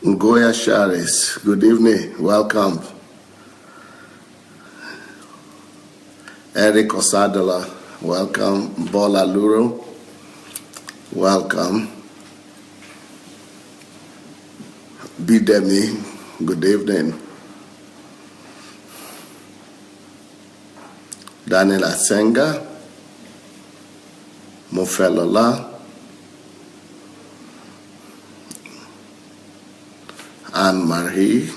Ngoya Sharis, good evening, welcome. Eric Osadola, welcome. Bola Luro, welcome. Bidemi, good evening. Daniel Asenga, Mofelola, Anne-Marie,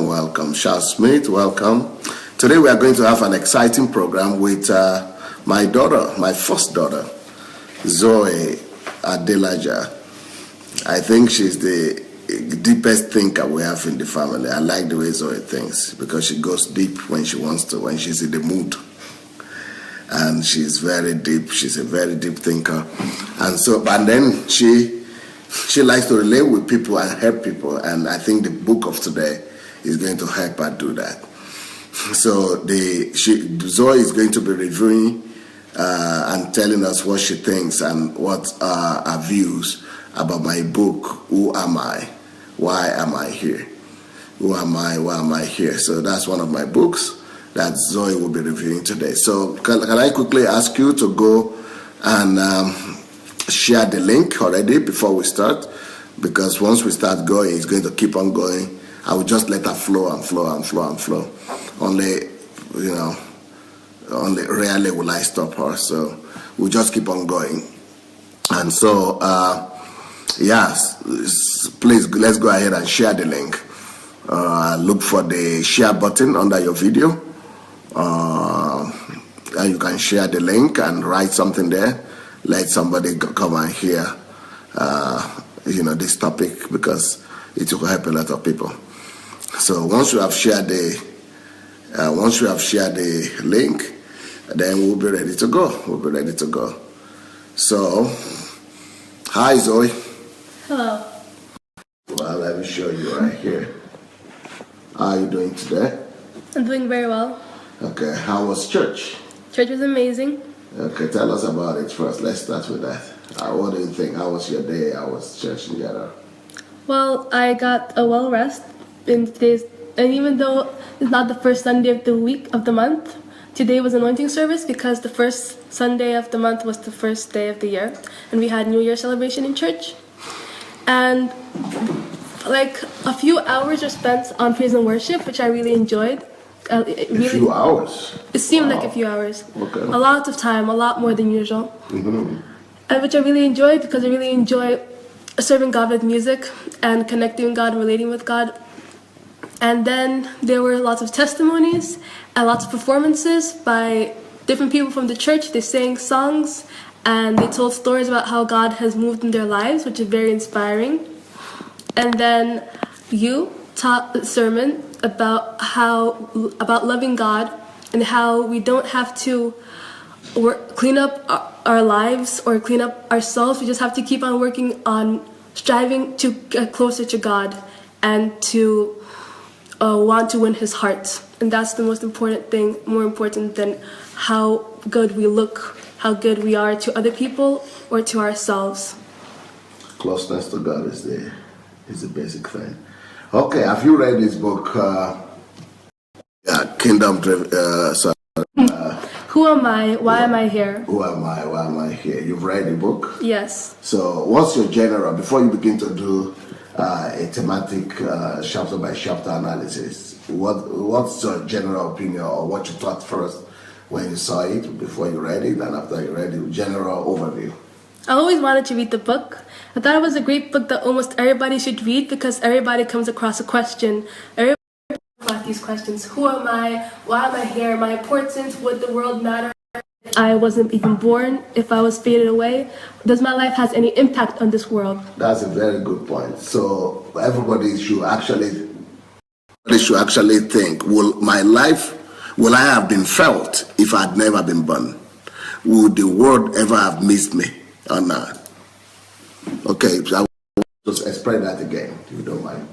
welcome. Charles Smith, welcome. Today we are going to have an exciting program with my daughter, my first daughter, ZOE Adelaja. I think she's the deepest thinker we have in the family. I like the way ZOE thinks because she goes deep when she wants to, when she's in the mood. And she's very deep. She's a very deep thinker. And then she likes to relate with people and help people. And I think the book of today is going to help her do that. So ZOE is going to be reviewing and telling us what she thinks and what are her views about my book, Who Am I? Why Am I Here? Who am I? Why am I here? So that's one of my books that ZOE will be reviewing today. So can I quickly ask you to go and share the link already before we start? Because once we start going, it's going to keep on going. I will just let her flow and flow and flow and flow. Only rarely will I stop her, so we'll just keep on going. And so, yes, please let's go ahead and share the link. Look for the share button under your video, and you can share the link and write something there. Let somebody come and hear, this topic because it will help a lot of people. So once you have shared the link, then we'll be ready to go. So, hi ZOE. Hello. Well, let me show you right here. How are you doing today? I'm doing very well. Okay, how was church? Church was amazing. Okay, tell us about it first. Let's start with that. What do you think? How was your day? How was church in general? Well, I got a well rest in today's, and even though it's not the first Sunday of the month, today was anointing service because the first Sunday of the month was the first day of the year, and we had New Year celebration in church. And like a few hours were spent on praise and worship, which I really enjoyed. A few hours? It seemed like a few hours. Okay. A lot of time, a lot more than usual. Mm-hmm. And which I really enjoyed because I really enjoy serving God with music and connecting with God, relating with God. And then there were lots of testimonies and lots of performances by different people from the church. They sang songs and they told stories about how God has moved in their lives, which is very inspiring. And then you taught a sermon about loving God and how we don't have to clean up our lives or clean up ourselves. We just have to keep on working on striving to get closer to God and to want to win his heart. And that's the most important thing, more important than how good we look, how good we are to other people or to ourselves. Closeness to God is the basic thing. Okay, have you read this book, Kingdom Driven? Who am I? Why am I here? Who am I? Why am I here? You've read the book? Yes. So what's your general, before you begin to do a thematic chapter by chapter analysis, what's your general opinion or what you thought first when you saw it, before you read it, and after you read it, general overview? I always wanted to read the book. I thought it was a great book that almost everybody should read because everybody comes across a question. Everybody comes across these questions. Who am I? Why am I here? My importance? Would the world matter if I wasn't even born? If I was faded away? Does my life have any impact on this world? That's a very good point. So everybody should actually think, will I have been felt if I had never been born? Would the world ever have missed me or not? Okay, so I will just explain that again, if you don't mind.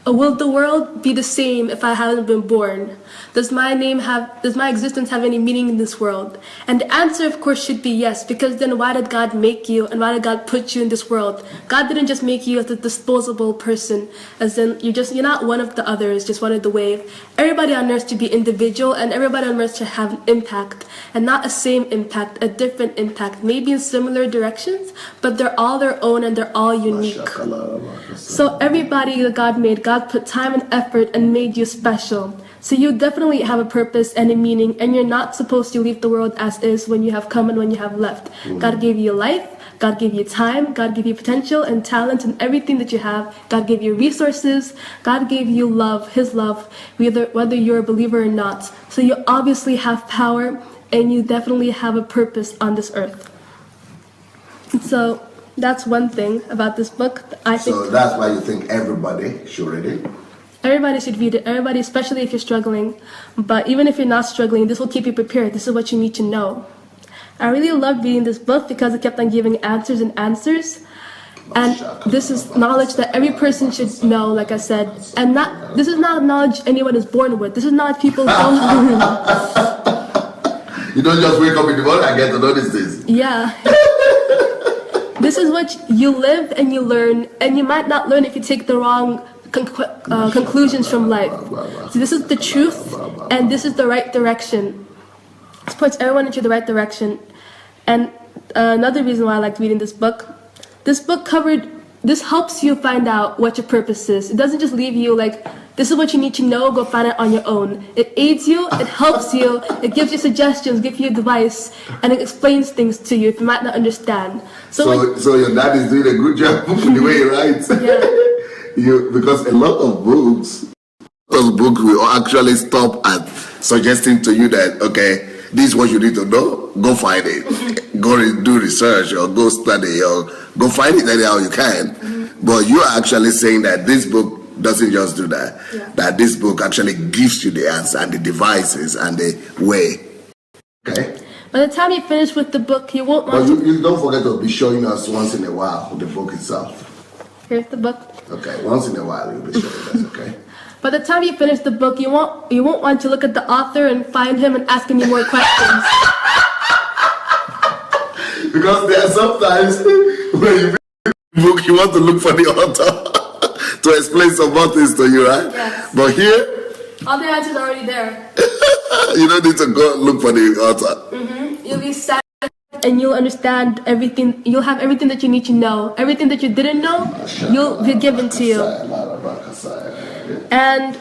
Will the world be the same if I hadn't been born? Does my existence have any meaning in this world? And the answer, of course, should be yes, because then why did God make you and why did God put you in this world? God didn't just make you as a disposable person, as in you're not one of the others, just one of the wave. Everybody on earth should be individual, and everybody on earth should have an impact, and not a same impact, a different impact, maybe in similar directions, but they're all their own and they're all unique. So everybody that God made, God put time and effort and made you special. So you definitely have a purpose and a meaning, and you're not supposed to leave the world as is when you have come and when you have left. God gave you life, God gave you time, God gave you potential and talent and everything that you have. God gave you resources, God gave you love, His love, whether you're a believer or not. So you obviously have power, and you definitely have a purpose on this earth. So that's one thing about this book. So that's why you think everybody should read it? Everybody should read it. Everybody, especially if you're struggling. But even if you're not struggling, this will keep you prepared. This is what you need to know. I really loved reading this book because it kept on giving answers and answers. And this is knowledge that every person should know, like I said. And this is not knowledge anyone is born with. This is not people don't. You don't just wake up in the morning and get to know these things. Yeah. This is what you live and you learn, and you might not learn if you take the wrong conclusions from life. So this is the truth, and this is the right direction. This puts everyone into the right direction. And another reason why I liked reading this book this helps you find out what your purpose is. It doesn't just leave you like, this is what you need to know, go find it on your own. It aids you, it helps you, it gives you suggestions, gives you advice, and it explains things to you if you might not understand. So your dad is doing a good job with the way he writes. Yeah. Because a lot of books will actually stop at suggesting to you that, okay, this is what you need to know, go find it. Go do research or go study or go find it anyhow you can. But you are actually saying that this book doesn't just do that. Yeah. That this book actually gives you the answer and the devices and the way. Okay? By the time you finish with the book, you won't want to... you don't forget to be showing us once in a while the book itself. Here's the book. Okay, once in a while you'll be showing us, okay? By the time you finish the book, you won't want to look at the author and find him and ask any more questions. Because there are sometimes when you read the book, you want to look for the author to explain some more things to you, right? Yes. But here, all the answers are already there. You don't need to go look for the author. You'll be sad and you'll understand everything. You'll have everything that you need to know. Everything that you didn't know, you'll be given to you. And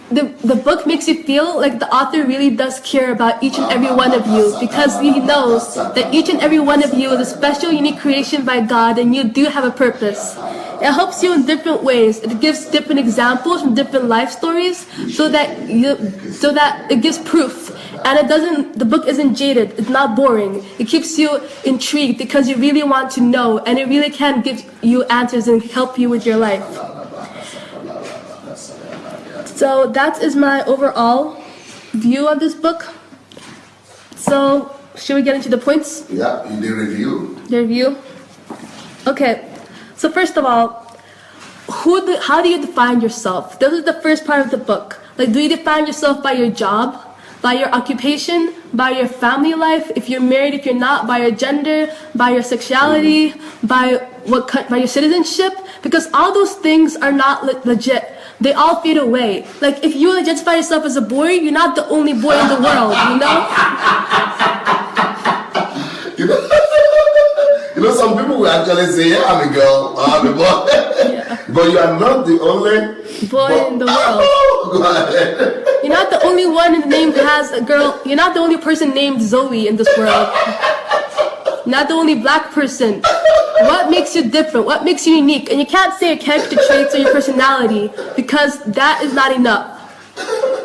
the book makes you feel like the author really does care about each and every one of you, because he knows that each and every one of you is a special, unique creation by God, and you do have a purpose. It helps you in different ways. It gives different examples from different life stories, so that it gives proof. And the book isn't jaded. It's not boring. It keeps you intrigued because you really want to know, and it really can give you answers and help you with your life. So that is my overall view of this book. So should we get into the points? Yeah, in the review. The review? Okay. So first of all, how do you define yourself? This is the first part of the book. Like, do you define yourself by your job, by your occupation, by your family life, if you're married, if you're not, by your gender, by your sexuality, by your citizenship? Because all those things are not legit. They all fade away. Like, if you identify yourself as a boy, you're not the only boy in the world, you know? You know, some people will actually say, yeah, I'm a girl, or I'm a boy. Yeah. But you are not the only boy in the world. Go ahead. You're not the only one in the name who has a girl. You're not the only person named ZOE in this world. Not the only black person. What makes you different? What makes you unique? And you can't say your character traits or your personality, because that is not enough.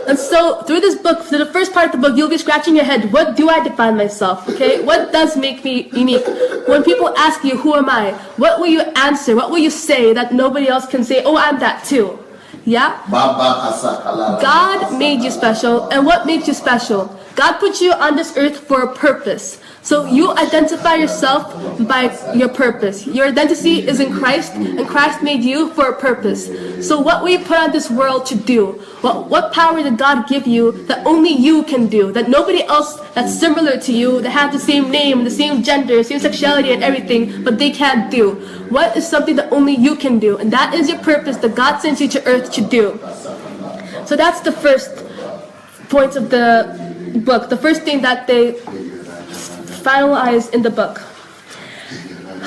And so through this book, through the first part of the book, you'll be scratching your head. What do I define myself? Okay? What does make me unique? When people ask you, who am I? What will you answer? What will you say that nobody else can say? Oh, I'm that too. Yeah? God made you special. And what makes you special? God put you on this earth for a purpose. So you identify yourself by your purpose. Your identity is in Christ, and Christ made you for a purpose. So what were you put on this world to do? What power did God give you that only you can do, that nobody else that's similar to you, that have the same name, the same gender, same sexuality and everything, but they can't do? What is something that only you can do? And that is your purpose that God sends you to earth to do. So that's the first point of the book, the first thing that they finalized in the book.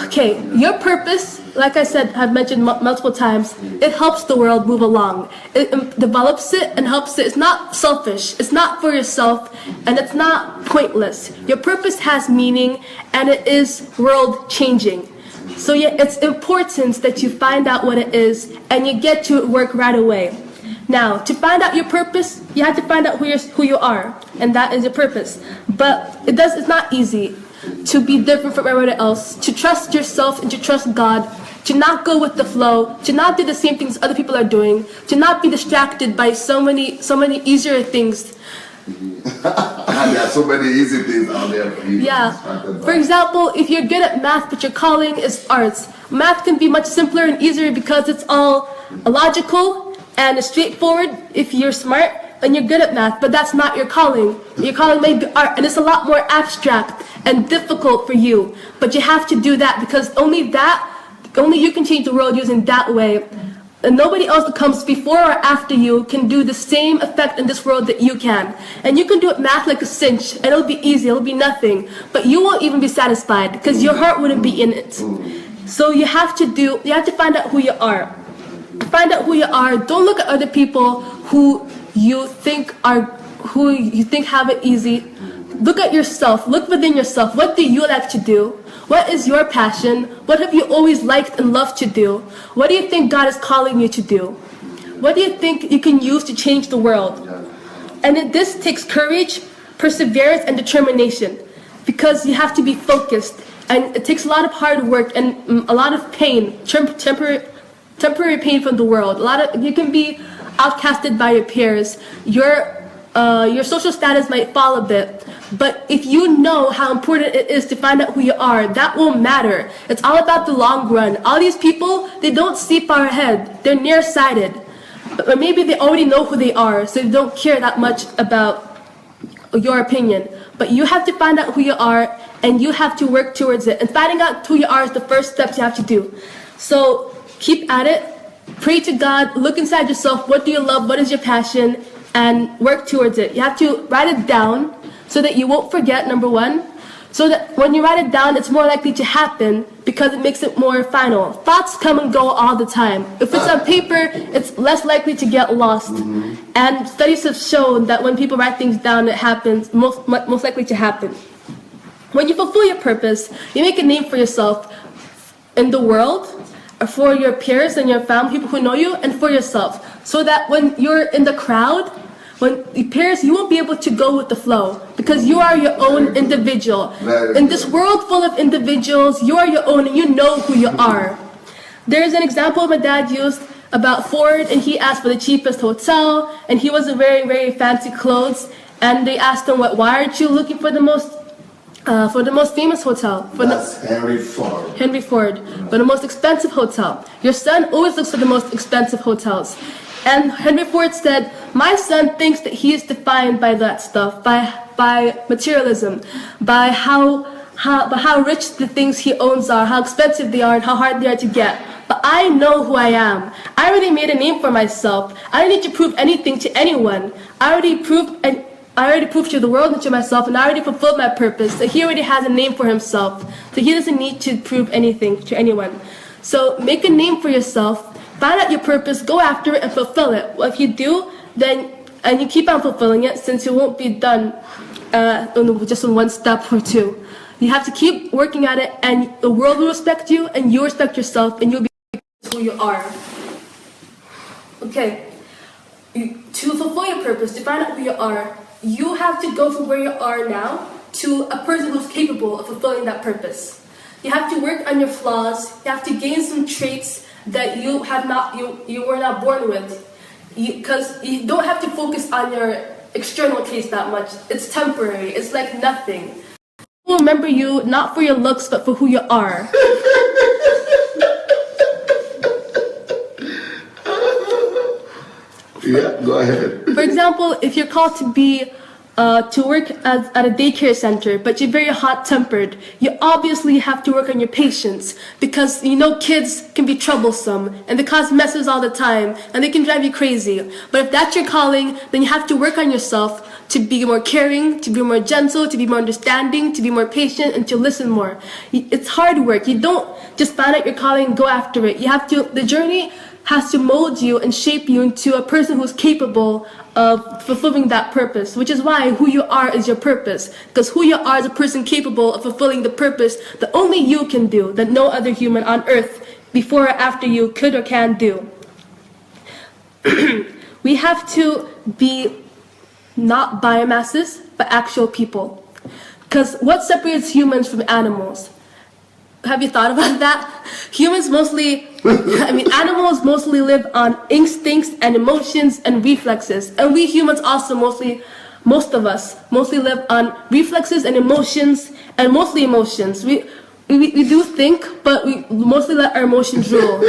Okay, your purpose, like I said, I've mentioned multiple times, it helps the world move along. It develops it and helps it. It's not selfish, it's not for yourself, and it's not pointless. Your purpose has meaning, and it is world changing. So yeah, it's important that you find out what it is, and you get to work right away. Now, to find out your purpose, you have to find out who you are, and that is your purpose. But it's not easy to be different from everybody else, to trust yourself and to trust God, to not go with the flow, to not do the same things other people are doing, to not be distracted by so many easier things. There are so many easy things out there for you. Yeah. For example, if you're good at math but your calling is arts, math can be much simpler and easier because it's all logical and straightforward if you're smart and you're good at math, but that's not your calling. Your calling may be art, and it's a lot more abstract and difficult for you. But you have to do that because only you can change the world using that way. And nobody else that comes before or after you can do the same effect in this world that you can. And you can do it math like a cinch, and it'll be easy, it'll be nothing. But you won't even be satisfied because your heart wouldn't be in it. So you have to find out who you are. Find out who you are. Don't look at other people who you think have it easy. Look at yourself. Look within yourself. What do you like to do? What is your passion? What have you always liked and loved to do? What do you think God is calling you to do? What do you think you can use to change the world? And this takes courage, perseverance, and determination, because you have to be focused, and it takes a lot of hard work and a lot of pain, temporary pain from the world. You can be outcasted by your peers. Your social status might fall a bit, but if you know how important it is to find out who you are, that won't matter. It's all about the long run. All these people, they don't see far ahead. They're nearsighted. Or maybe they already know who they are, so they don't care that much about your opinion. But you have to find out who you are, and you have to work towards it. And finding out who you are is the first steps you have to do. So keep at it, pray to God, look inside yourself, what do you love, what is your passion, and work towards it. You have to write it down so that you won't forget, number one, so that when you write it down, it's more likely to happen because it makes it more final. Thoughts come and go all the time. If it's on paper, it's less likely to get lost. And studies have shown that when people write things down, it happens, most likely to happen. When you fulfill your purpose, you make a name for yourself in the world, for your peers and your family, people who know you, and for yourself. So that when you're in the crowd, when your peers, you won't be able to go with the flow because you are your own individual. In this world full of individuals, you are your own and you know who you are. There's an example my dad used about Ford, and he asked for the cheapest hotel, and he wasn't wearing very fancy clothes, and they asked him, why aren't you looking for the most famous hotel? That's Henry Ford. Henry Ford, for the most expensive hotel. Your son always looks for the most expensive hotels. And Henry Ford said, my son thinks that he is defined by that stuff, by materialism, by how rich the things he owns are, how expensive they are, and how hard they are to get. But I know who I am. I already made a name for myself. I don't need to prove anything to anyone. I already proved to the world and to myself, and I already fulfilled my purpose. So he already has a name for himself. So he doesn't need to prove anything to anyone. So make a name for yourself. Find out your purpose, go after it, and fulfill it. Well, if you do, and you keep on fulfilling it, since it won't be done just in one step or two. You have to keep working at it, and the world will respect you, and you respect yourself, and you'll be who you are. Okay, to fulfill your purpose, to find out who you are, you have to go from where you are now to a person who's capable of fulfilling that purpose. You have to work on your flaws. You have to gain some traits that you were not born with, because you don't have to focus on your external taste that much. It's temporary. It's like nothing. People remember you not for your looks, but for who you are. Yeah, go ahead. For example, if you're called to work at a daycare center, but you're very hot-tempered, you obviously have to work on your patience, because you know kids can be troublesome and they cause messes all the time and they can drive you crazy. But if that's your calling, then you have to work on yourself to be more caring, to be more gentle, to be more understanding, to be more patient, and to listen more. It's hard work. You don't just find out your calling and go after it. The journey has to mold you and shape you into a person who's capable of fulfilling that purpose, which is why who you are is your purpose, because who you are is a person capable of fulfilling the purpose that only you can do, that no other human on earth before or after you could or can do. We have to be not biomasses, but actual people. Because what separates humans from animals? Have you thought about that? Animals mostly live on instincts and emotions and reflexes. And we humans also most of us mostly live on reflexes and emotions, and mostly emotions. We do think, but we mostly let our emotions rule.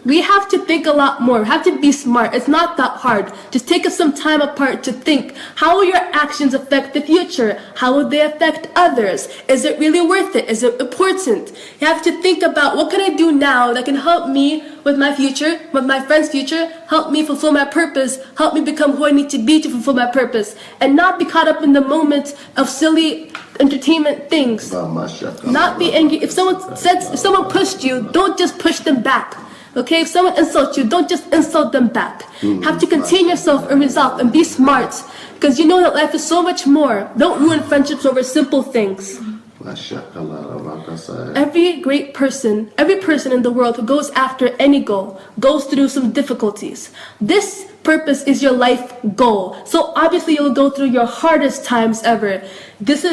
We have to think a lot more. We have to be smart. It's not that hard. Just take us some time apart to think. How will your actions affect the future? How will they affect others? Is it really worth it? Is it important? You have to think about, what can I do now that can help me with my future, with my friend's future, help me fulfill my purpose, help me become who I need to be to fulfill my purpose, and not be caught up in the moment of silly entertainment things. Not be angry. If someone pushed you, don't just push them back. Okay, if someone insults you, don't just insult them back. Have to contain yourself and resolve and be smart, because you know that life is so much more. Don't ruin friendships over simple things. Every person in the world who goes after any goal goes through some difficulties. This purpose is your life goal. So obviously you'll go through your hardest times ever. These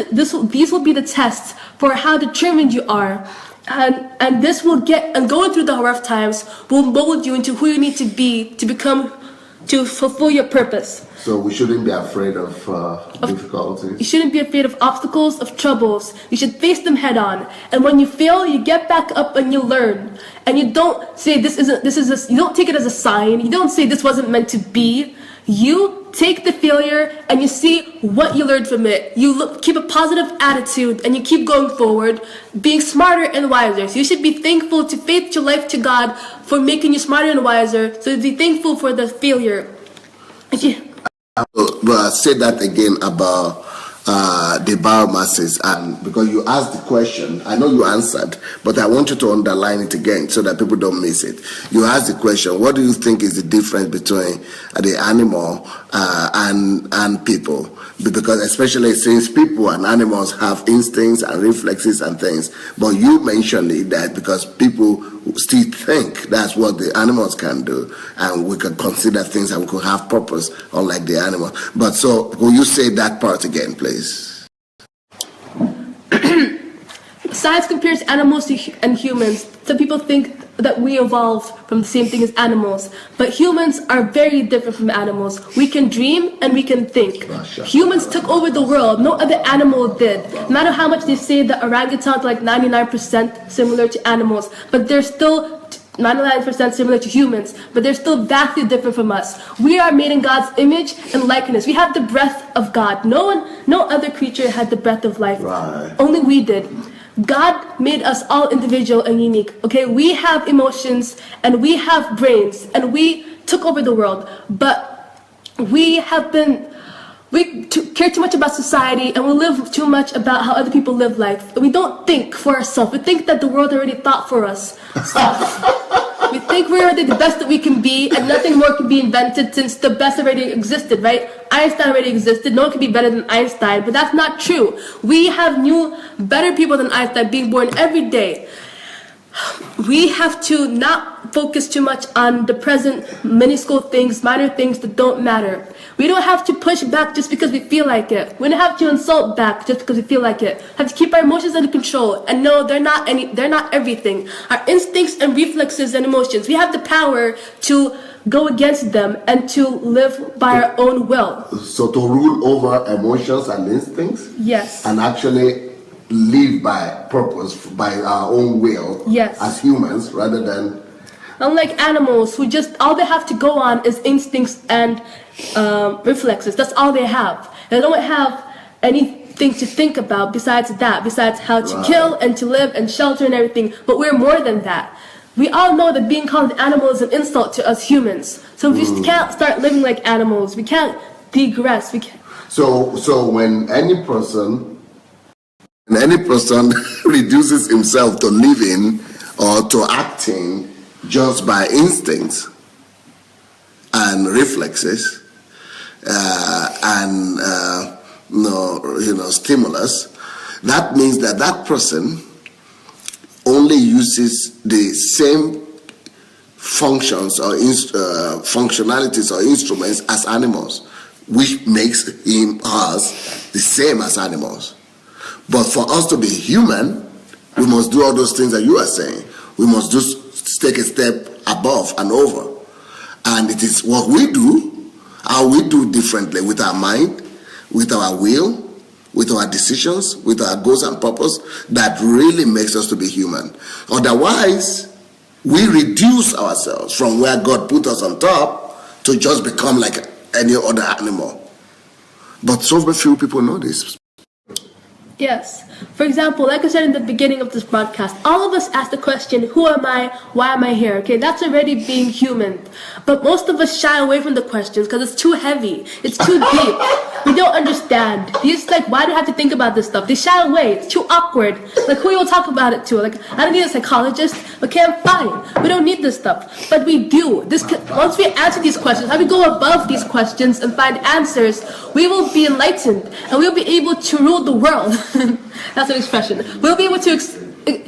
will be the tests for how determined you are. And this will going through the rough times will mold you into who you need to be to fulfill your purpose. So we shouldn't be afraid of difficulties. You shouldn't be afraid of obstacles, of troubles. You should face them head on. And when you fail, you get back up and you learn. And you don't say you don't take it as a sign. You don't say this wasn't meant to be. You take the failure and you see what you learned from it. Keep a positive attitude and you keep going forward, being smarter and wiser. So you should be thankful to faith your life to God for making you smarter and wiser. So be thankful for the failure. I will say that again about the biomasses, and because you asked the question, I know you answered, but I want you to underline it again so that people don't miss it. You asked the question, what do you think is the difference between the animal and people? Because especially since people and animals have instincts and reflexes and things, but you mentioned it that because people still think that's what the animals can do, and we can consider things and we could have purpose unlike the animal. But so will you say that part again, please? Science compares animals and humans. Some people think that we evolved from the same thing as animals, but humans are very different from animals. We can dream and we can think. Humans took over the world. No other animal did. No matter how much they say that orangutans are like 99% similar to animals, but they're still 99% similar to humans, but they're still vastly different from us. We are made in God's image and likeness. We have the breath of God. No other creature had the breath of life. Right. Only we did. God made us all individual and unique. Okay, we have emotions and we have brains and we took over the world, but we care too much about society and we live too much about how other people live life. We don't think for ourselves. We think that the world already thought for us. We think we're already the best that we can be and nothing more can be invented since the best already existed, right? Einstein already existed. No one can be better than Einstein, but that's not true. We have new, better people than Einstein being born every day. We have to not focus too much on the present minuscule things, minor things that don't matter. We don't have to push back just because we feel like it. We don't have to insult back just because we feel like it. We have to keep our emotions under control and know they're not everything. Our instincts and reflexes and emotions, we have the power to go against them and to live by our own will. So to rule over emotions and instincts? Yes. And actually live by purpose, by our own will, yes, as humans, rather than... Unlike animals who just, all they have to go on is instincts and reflexes. That's all they have. They don't have anything to think about besides that, besides how to kill and to live and shelter and everything. But we're more than that. We all know that being called an animal is an insult to us humans. So we can't start living like animals. We can't digress. We can't. So when any person reduces himself to living or to acting just by instincts and reflexes and stimulus, that means that that person only uses the same functions or functionalities or instruments as animals, which makes him us the same as animals. But for us to be human, we must do all those things that you are saying. We must just take a step above and over. And it is what we do, how we do differently with our mind, with our will, with our decisions, with our goals and purpose, that really makes us to be human. Otherwise, we reduce ourselves from where God put us on top to just become like any other animal. But so very few people know this. Yes. For example, like I said in the beginning of this broadcast, all of us ask the question, who am I? Why am I here? Okay, that's already being human. But most of us shy away from the questions because it's too heavy. It's too deep. We don't understand. It's like, why do I have to think about this stuff? They shy away. It's too awkward. Like, who you will talk about it to? Like, I don't need a psychologist. Okay, I'm fine. We don't need this stuff. But we do. Once we answer these questions, how we go above these questions and find answers, we will be enlightened and we'll be able to rule the world. That's an expression. We'll be able to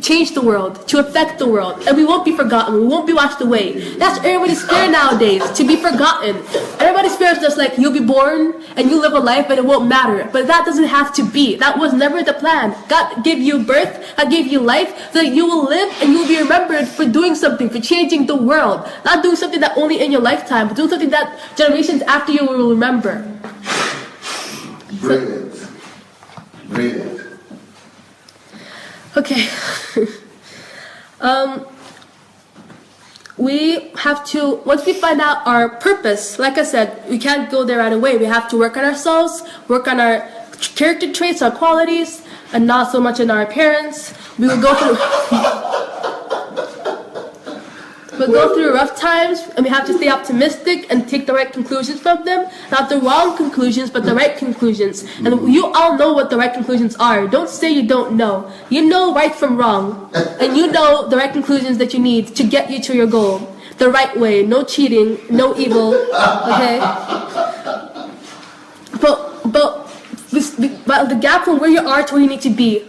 change the world, to affect the world, and we won't be forgotten. We won't be washed away. That's everybody's fear nowadays, to be forgotten. Everybody's fear is just like, you'll be born and you live a life, but it won't matter. But that doesn't have to be. That was never the plan. God gave you birth, God gave you life, so that you will live and you'll be remembered for doing something, for changing the world. Not doing something that only in your lifetime, but doing something that generations after you will remember. Brilliant. Brilliant. Okay. We have to, once we find out our purpose, like I said, we can't go there right away. We have to work on ourselves, work on our character traits, our qualities, and not so much in our appearance. We will go through rough times, and we have to stay optimistic and take the right conclusions from them. Not the wrong conclusions, but the right conclusions. And you all know what the right conclusions are. Don't say you don't know. You know right from wrong. And you know the right conclusions that you need to get you to your goal. The right way. No cheating. No evil. Okay? But the gap from where you are to where you need to be.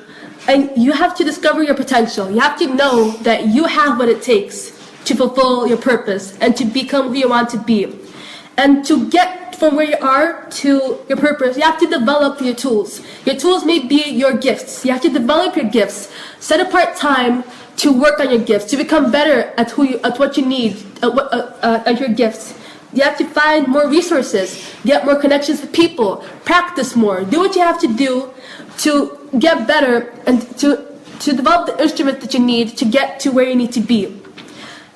And you have to discover your potential. You have to know that you have what it takes to fulfill your purpose and to become who you want to be. And to get from where you are to your purpose, you have to develop your tools. Your tools may be your gifts. You have to develop your gifts. Set apart time to work on your gifts, to become better at what you need, at your gifts. You have to find more resources, get more connections with people, practice more, do what you have to do to get better and to develop the instruments that you need to get to where you need to be.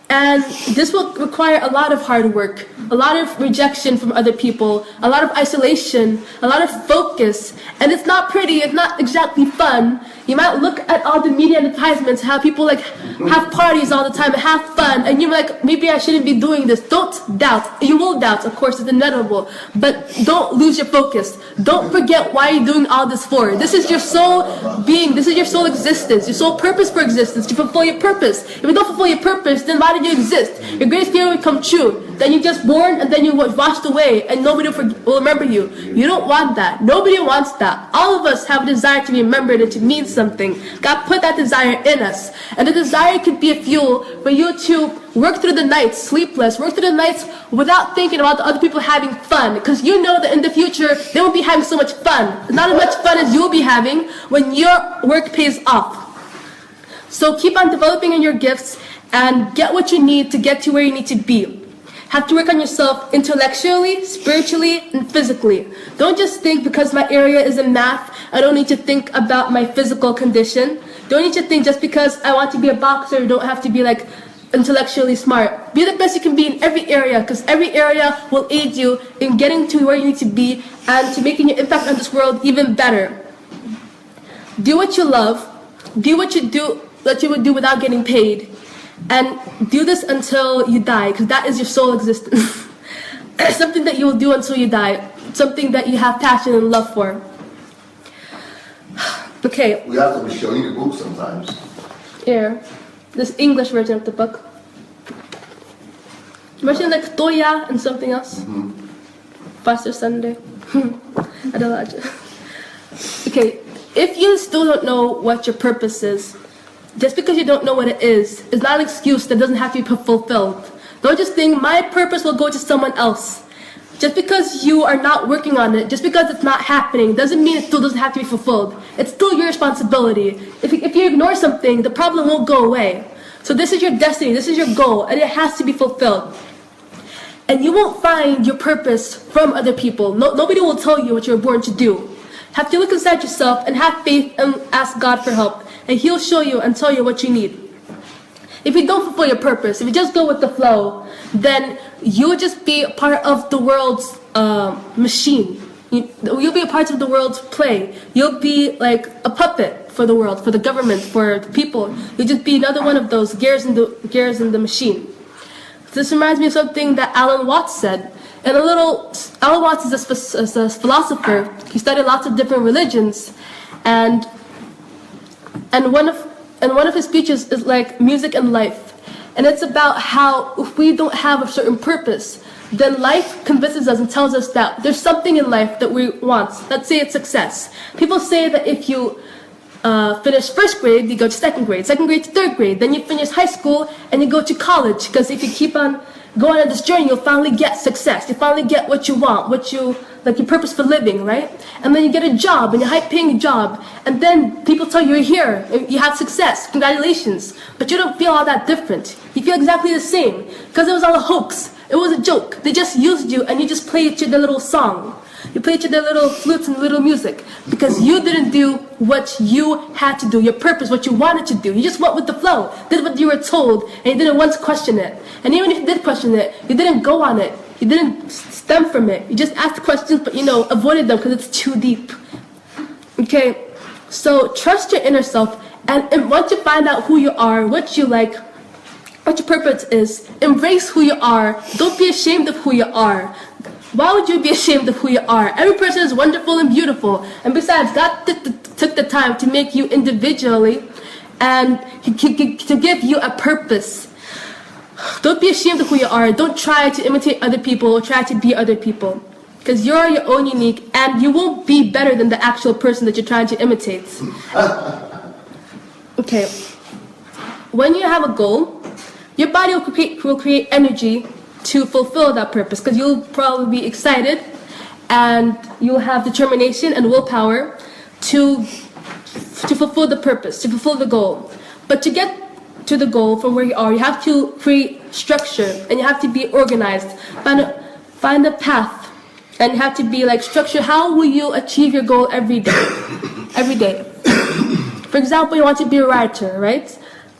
And this will require a lot of hard work, a lot of rejection from other people, a lot of isolation, a lot of focus. And it's not pretty, it's not exactly fun. You might look at all the media advertisements, how people like have parties all the time and have fun, and you're like, maybe I shouldn't be doing this. Don't doubt. You will doubt, of course, it's inevitable. But don't lose your focus. Don't forget why you're doing all this for. This is your sole being, this is your sole existence, your sole purpose for existence, to fulfill your purpose. If you don't fulfill your purpose, then why did you exist? Your greatest fear will come true. Then you're just born and then you were washed away and nobody will remember you. You don't want that. Nobody wants that. All of us have a desire to be remembered and to mean something. God put that desire in us. And the desire could be a fuel for you to work through the nights, sleepless, work through the nights without thinking about the other people having fun. Because you know that in the future, they won't be having so much fun. Not as much fun as you'll be having when your work pays off. So keep on developing in your gifts and get what you need to get to where you need to be. Have to work on yourself intellectually, spiritually, and physically. Don't just think because my area is in math, I don't need to think about my physical condition. Don't need to think just because I want to be a boxer, don't have to be like intellectually smart. Be the best you can be in every area, because every area will aid you in getting to where you need to be and to making your impact on this world even better. Do what you love. Do what you would do without getting paid. And do this until you die, because that is your sole existence. Something that you will do until you die. Something that you have passion and love for. Okay. We have to be showing the book sometimes. Here. This English version of the book. Version like Toya and something else. Pastor Sandey. Adelaja. Okay. If you still don't know what your purpose is, just because you don't know what it is not an excuse that doesn't have to be fulfilled. Don't just think my purpose will go to someone else. Just because you are not working on it, just because it's not happening, doesn't mean it still doesn't have to be fulfilled. It's still your responsibility. If you ignore something, the problem won't go away. So this is your destiny, this is your goal, and it has to be fulfilled. And you won't find your purpose from other people. Nobody will tell you what you're born to do. Have to look inside yourself and have faith and ask God for help. And He'll show you and tell you what you need. If you don't fulfill your purpose, if you just go with the flow, then you'll just be a part of the world's machine. You'll be a part of the world's play. You'll be like a puppet for the world, for the government, for the people. You'll just be another one of those gears in the machine. This reminds me of something that Alan Watts said. Alan Watts is a philosopher. He studied lots of different religions, and one of his speeches is like music and life, and it's about how if we don't have a certain purpose, then life convinces us and tells us that there's something in life that we want. Let's say it's success. People say that if you finish first grade, you go to second grade to third grade, then you finish high school and you go to college, because if you keep on going on this journey, you'll finally get success. You finally get what you want, like your purpose for living, right? And then you get a job, and a high-paying job, and then people tell you you're here, you have success, congratulations. But you don't feel all that different. You feel exactly the same, because it was all a hoax. It was a joke. They just used you, and you just played to their little song. You played to their little flutes and little music, because you didn't do what you had to do, your purpose, what you wanted to do. You just went with the flow, did what you were told, and you didn't once question it. And even if you did question it, you didn't go on it. You didn't stem from it. You just asked questions, but avoided them because it's too deep. Okay, so trust your inner self, and once you find out who you are, what you like, what your purpose is, embrace who you are. Don't be ashamed of who you are. Why would you be ashamed of who you are? Every person is wonderful and beautiful. And besides, God took the time to make you individually and to give you a purpose. Don't be ashamed of who you are. Don't try to imitate other people or try to be other people. Because you're your own unique, and you won't be better than the actual person that you're trying to imitate. Okay. When you have a goal, your body will create energy to fulfill that purpose, because you'll probably be excited and you'll have determination and willpower to fulfill the purpose, to fulfill the goal. But to get to the goal from where you are, you have to create structure, and you have to be organized. Find a path, and you have to be like structured. How will you achieve your goal every day? Every day. For example, you want to be a writer, right?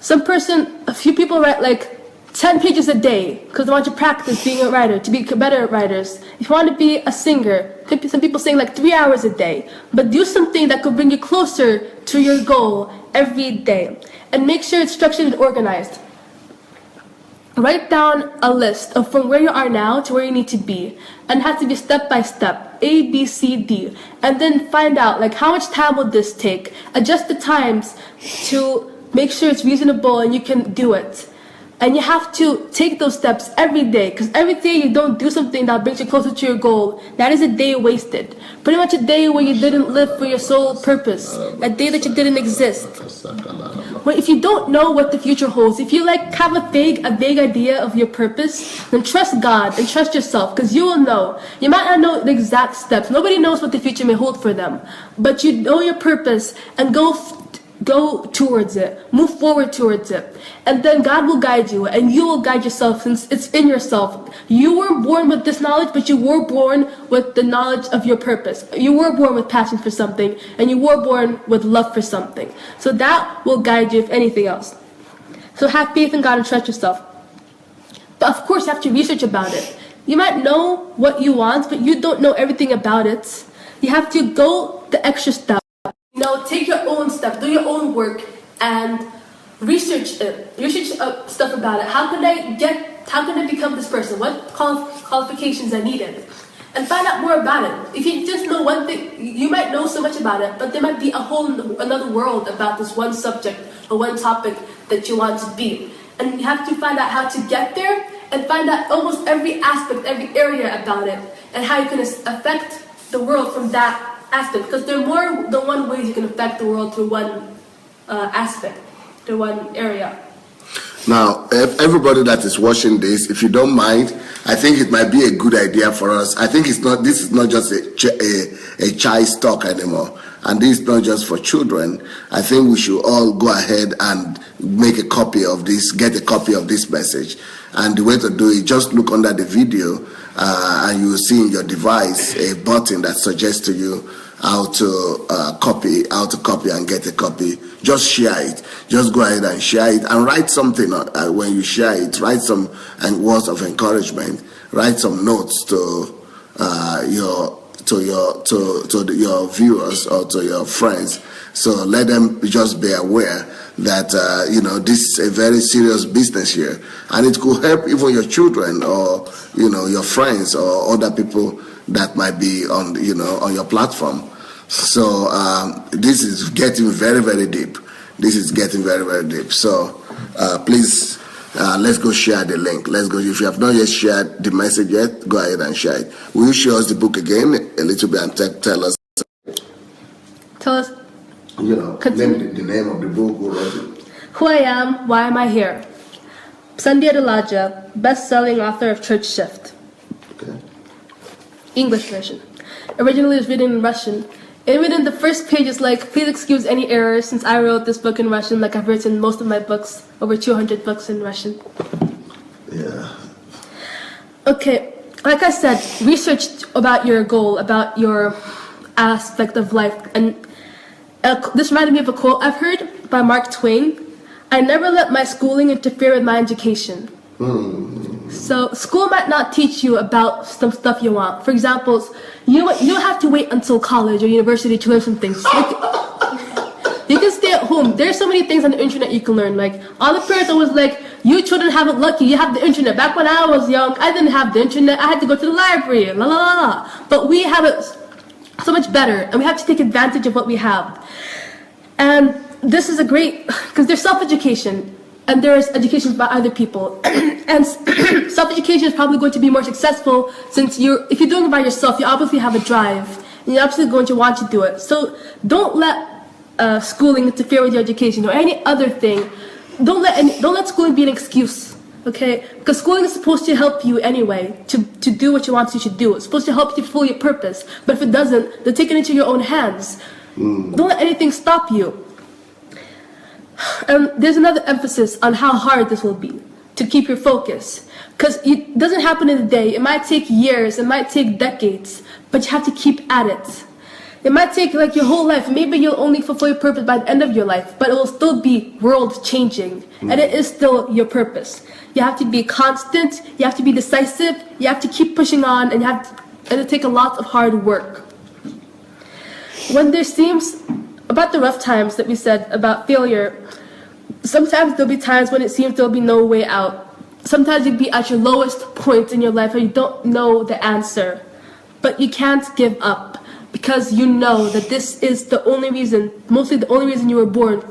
A few people write like 10 pages a day because they want to practice being a writer, to be better writers. If you want to be a singer, some people sing like 3 hours a day. But do something that could bring you closer to your goal every day. And make sure it's structured and organized. Write down a list of from where you are now to where you need to be. And it has to be step by step, A, B, C, D. And then find out like how much time will this take. Adjust the times to make sure it's reasonable and you can do it. And you have to take those steps every day, because every day you don't do something that brings you closer to your goal, that is a day wasted. Pretty much a day where you didn't live for your sole purpose, a day that you didn't exist. Well, if you don't know what the future holds, if you have a vague idea of your purpose, then trust God and trust yourself, because you will know. You might not know the exact steps. Nobody knows what the future may hold for them, but you know your purpose, and go go towards it, move forward towards it, and then God will guide you, and you will guide yourself since it's in yourself. You were born with this knowledge, but you were born with the knowledge of your purpose. You were born with passion for something, and you were born with love for something. So that will guide you if anything else. So have faith in God and trust yourself. But of course you have to research about it. You might know what you want, but you don't know everything about it. You have to go the extra step. Take your own step, do your own work, and research it. Research stuff about it. How can I become this person? What qualifications are needed? And find out more about it. If you just know one thing, you might know so much about it, but there might be another world about this one subject or one topic that you want to be. And you have to find out how to get there and find out almost every aspect, every area about it, and how you can affect the world from that aspect, because there are more than one way you can affect the world through one aspect, through one area. Now, everybody that is watching this, if you don't mind, I think it might be a good idea for us. I think this is not just a child's talk anymore, and this is not just for children. I think we should all go ahead and make a copy of this, get a copy of this message. And the way to do it, just look under the video, and you will see in your device a button that suggests to you how to copy and get a copy. Just share it. Just go ahead and share it, and write something when you share it. Write some words of encouragement. Write some notes to your viewers or to your friends. So let them just be aware that this is a very serious business here, and it could help even your children or your friends or other people that might be on your platform. So this is getting very, very deep. This is getting very, very deep. So please, let's go share the link. Let's go. If you have not yet shared the message yet, go ahead and share it. Will you show us the book again a little bit and tell us? Tell us. The name of the book. Who wrote it? Who I Am, Why Am I Here? Sandey Adelaja, best-selling author of Church Shift. Okay. English version. Originally it was written in Russian. And within the first page is like, please excuse any errors since I wrote this book in Russian, like I've written most of my books, over 200 books in Russian. Yeah. Okay, like I said, research about your goal, about your aspect of life. And this reminded me of a quote I've heard by Mark Twain. I never let my schooling interfere with my education. So school might not teach you about some stuff you want. For example, you don't have to wait until college or university to learn some things. You can stay at home. There's so many things on the internet you can learn. Like, all the parents always like, you children have it lucky, you have the internet. Back when I was young, I didn't have the internet. I had to go to the library, la la la la. But we have it so much better, and we have to take advantage of what we have. And this is a great, because there's self-education, and there's education by other people. And self-education is probably going to be more successful since if you're doing it by yourself, you obviously have a drive, and you're absolutely going to want to do it. So don't let schooling interfere with your education or any other thing. Don't let schooling be an excuse, okay? Because schooling is supposed to help you anyway to do what you want to do. It's supposed to help you fulfill your purpose. But if it doesn't, then take it into your own hands. Don't let anything stop you. And there's another emphasis on how hard this will be to keep your focus. Because it doesn't happen in a day. It might take years. It might take decades. But you have to keep at it. It might take like your whole life. Maybe you'll only fulfill your purpose by the end of your life. But it will still be world changing. And it is still your purpose. You have to be constant. You have to be decisive. You have to keep pushing on. And it'll take a lot of hard work. When there seems, about the rough times that we said about failure, sometimes there'll be times when it seems there'll be no way out. Sometimes you'll be at your lowest point in your life where you don't know the answer. But you can't give up because you know that this is the only reason, mostly the only reason you were born.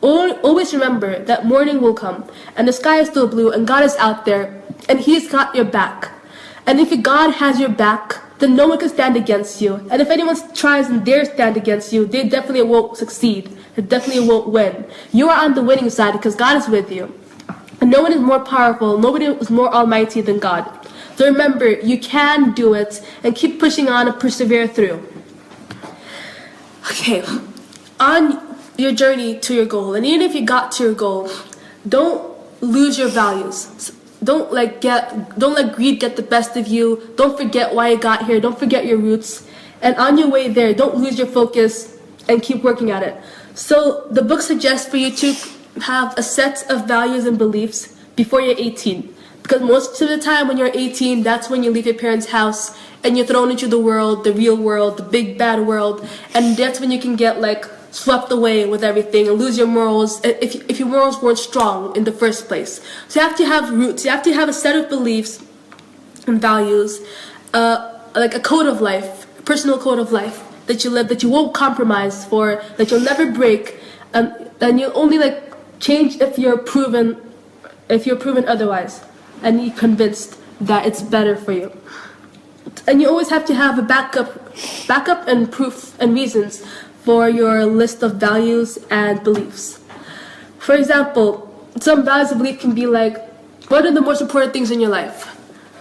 Always remember that morning will come and the sky is still blue and God is out there and He's got your back. And if God has your back, then no one can stand against you. And if anyone tries and dares stand against you, they definitely won't succeed. They definitely won't win. You are on the winning side because God is with you. And no one is more powerful, nobody is more almighty than God. So remember, you can do it and keep pushing on and persevere through. Okay, your journey to your goal. And even if you got to your goal, don't lose your values. Don't let greed get the best of you. Don't forget why you got here. Don't forget your roots. And on your way there, don't lose your focus and keep working at it. So the book suggests for you to have a set of values and beliefs before you're 18. Because most of the time when you're 18, that's when you leave your parents' house and you're thrown into the world, the real world, the big bad world. And that's when you can get swept away with everything and lose your morals if your morals weren't strong in the first place. So you have to have roots. You have to have a set of beliefs and values, like a code of life, a personal code of life that you live, that you won't compromise for, that you'll never break, and you only change if you're proven otherwise, and you're convinced that it's better for you. And you always have to have a backup and proof and reasons for your list of values and beliefs. For example, some values and beliefs can be what are the most important things in your life?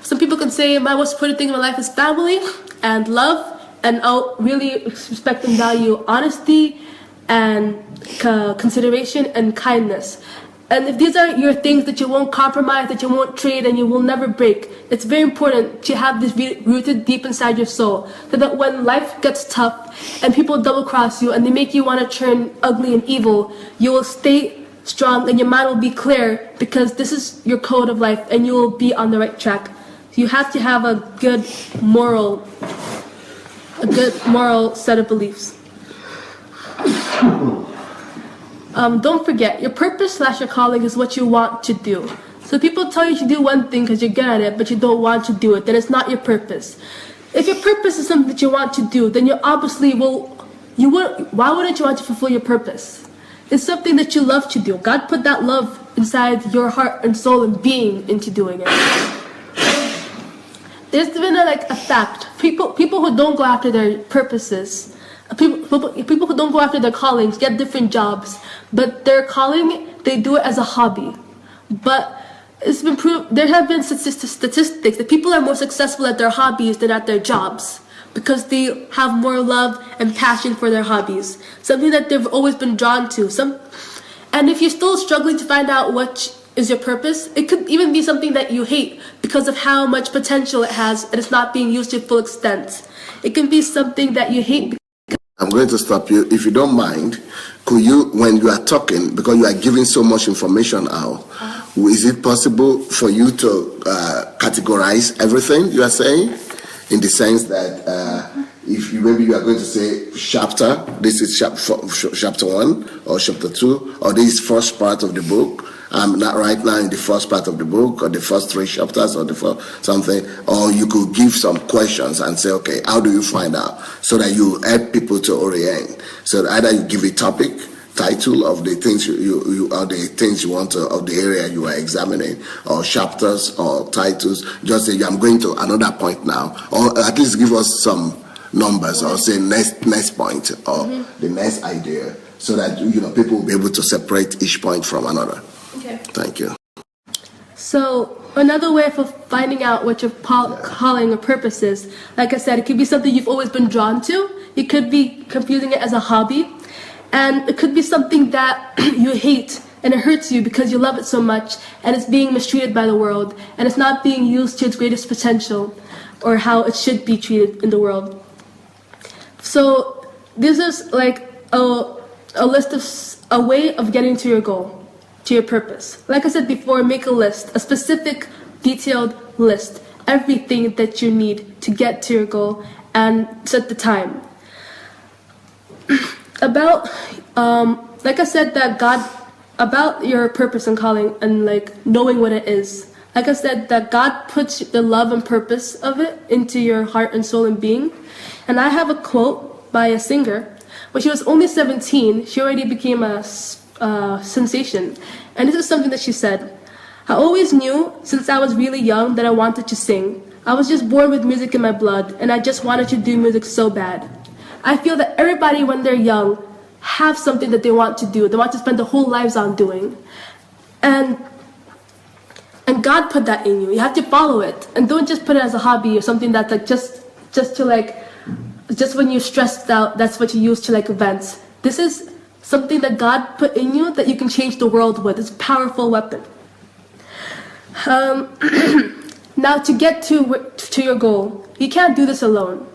Some people can say, my most important thing in my life is family and love, and I'll really respect and value honesty and consideration and kindness. And if these are your things that you won't compromise, that you won't trade, and you will never break, it's very important to have this rooted deep inside your soul, so that when life gets tough and people double cross you and they make you want to turn ugly and evil, you will stay strong and your mind will be clear, because this is your code of life and you will be on the right track. You have to have a good moral set of beliefs. Don't forget, your purpose / your calling is what you want to do. So people tell you to do one thing because you're good at it, but you don't want to do it, then it's not your purpose. If your purpose is something that you want to do, then you obviously why wouldn't you want to fulfill your purpose? It's something that you love to do. God put that love inside your heart and soul and being into doing it. There's been a fact. People who don't go after their purposes, people who don't go after their callings get different jobs, but their calling, they do it as a hobby. But it's been proved, there have been statistics that people are more successful at their hobbies than at their jobs, because they have more love and passion for their hobbies, something that they've always been drawn to. And if you're still struggling to find out what is your purpose, it could even be something that you hate because of how much potential it has and it's not being used to its full extent. It can be something that you hate. I'm going to stop you. If you don't mind, could you, when you are talking, because you are giving so much information out, is it possible for you to categorize everything you are saying? In the sense that if maybe you are going to say chapter, this is chapter 1 or chapter 2, or this is first part of the book. I'm not right now in the first part of the book, or the first 3 chapters, or the first something. Or you could give some questions and say, okay, how do you find out? So that you help people to orient. So that either you give a topic, title of the things you or the things you want to, of the area you are examining, or chapters or titles. Just say, I'm going to another point now, or at least give us some numbers, or say next point, or the next idea, so that people will be able to separate each point from another. Okay. Thank you. So another way of finding out what your calling or purpose is, like I said, it could be something you've always been drawn to. You could be confusing it as a hobby, and it could be something that you hate and it hurts you because you love it so much, and it's being mistreated by the world, and it's not being used to its greatest potential or how it should be treated in the world. So this is like a list of a way of getting to your goal, to your purpose. Like I said before, make a list, a specific, detailed list, everything that you need to get to your goal, and set the time. Like I said, that God, about your purpose and calling and knowing what it is. Like I said, that God puts the love and purpose of it into your heart and soul and being. And I have a quote by a singer. When she was only 17, she already became a sensation. And this is something that she said: I always knew since I was really young that I wanted to sing. I was just born with music in my blood, and I just wanted to do music so bad. I feel that everybody, when they're young, have something that they want to do. They want to spend their whole lives on doing. And God put that in you. You have to follow it. And don't just put it as a hobby or something that's just when you're stressed out, that's what you use to vent. This is something that God put in you that you can change the world with. It's a powerful weapon. Now, to get to your goal, you can't do this alone.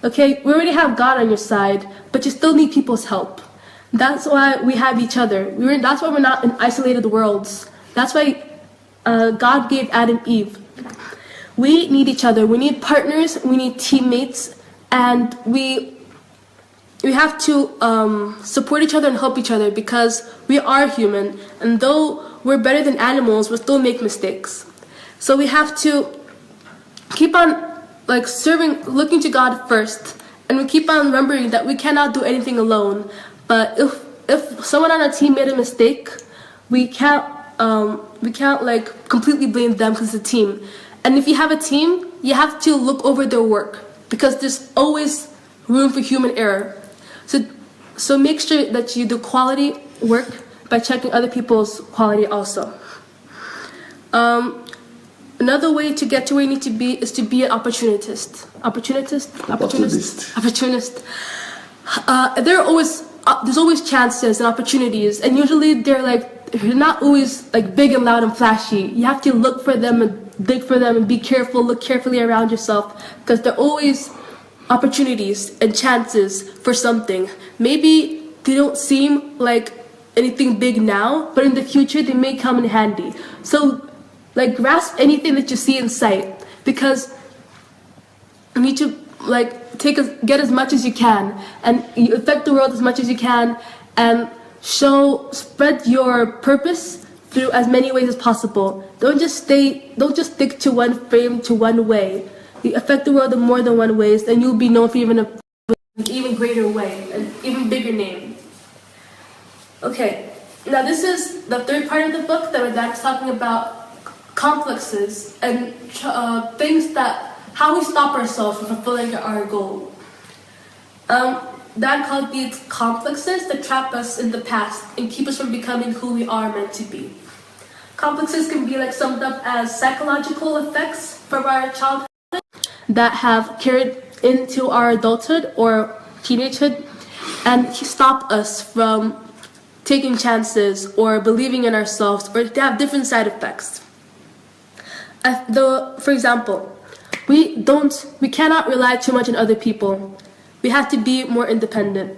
Okay, we already have God on your side, but you still need people's help. That's why we have each other. That's why we're not in isolated worlds. That's why God gave Adam and Eve. We need each other. We need partners. We need teammates, and we have to support each other and help each other, because we are human, and though we're better than animals, we still make mistakes. So we have to keep on serving, looking to God first, and we keep on remembering that we cannot do anything alone. But if someone on our team made a mistake, we can't completely blame them, because it's a team. And if you have a team, you have to look over their work, because there's always room for human error. So make sure that you do quality work by checking other people's quality also. Another way to get to where you need to be is to be an opportunist. Opportunist. There's always chances and opportunities, and usually they're not always big and loud and flashy. You have to look for them and dig for them and be careful, look carefully around yourself, because they're always opportunities and chances for something. Maybe they don't seem like anything big now, but in the future they may come in handy. So grasp anything that you see in sight, because you need to get as much as you can, and you affect the world as much as you can, and spread your purpose through as many ways as possible. Don't just stick to one frame, to one way. You affect the world in more than one ways, and you'll be known for an even greater way, an even bigger name. Okay, now this is the third part of the book that my dad was talking about, complexes and things how we stop ourselves from fulfilling our goal. Dad called these complexes that trap us in the past and keep us from becoming who we are meant to be. Complexes can be summed up as psychological effects from our childhood that have carried into our adulthood or teenagehood and stop us from taking chances or believing in ourselves, or they have different side effects. For example, we cannot rely too much on other people. We have to be more independent.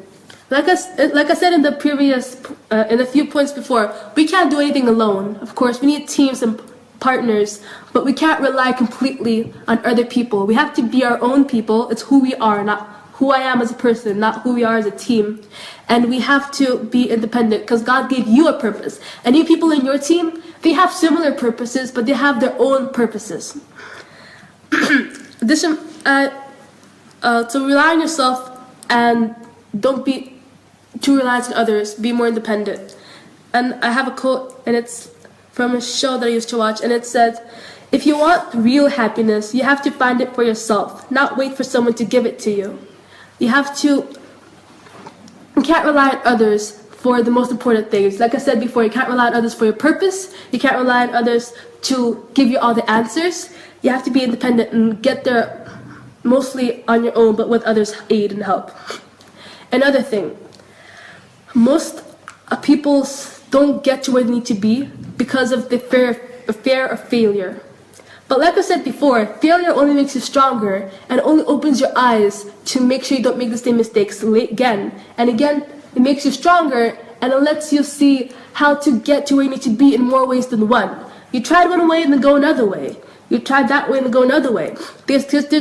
Like I said in the few points before, we can't do anything alone. Of course, we need teams and partners, but we can't rely completely on other people. We have to be our own people. It's who we are, not who I am as a person, not who we are as a team. And we have to be independent, because God gave you a purpose. And you people in your team, they have similar purposes, but they have their own purposes. So rely on yourself and don't be too reliant on others. Be more independent. And I have a quote, and it's from a show that I used to watch, and it says, "If you want real happiness, you have to find it for yourself, not wait for someone to give it to you." You can't rely on others for the most important things. Like I said before, you can't rely on others for your purpose. You can't rely on others to give you all the answers. You have to be independent and get there mostly on your own, but with others' aid and help. Another thing, most people don't get to where they need to be because of the fear of failure. But like I said before, failure only makes you stronger and only opens your eyes to make sure you don't make the same mistakes again. And again, it makes you stronger, and it lets you see how to get to where you need to be in more ways than one. You tried one way and then go another way. You tried that way and then go another way. Because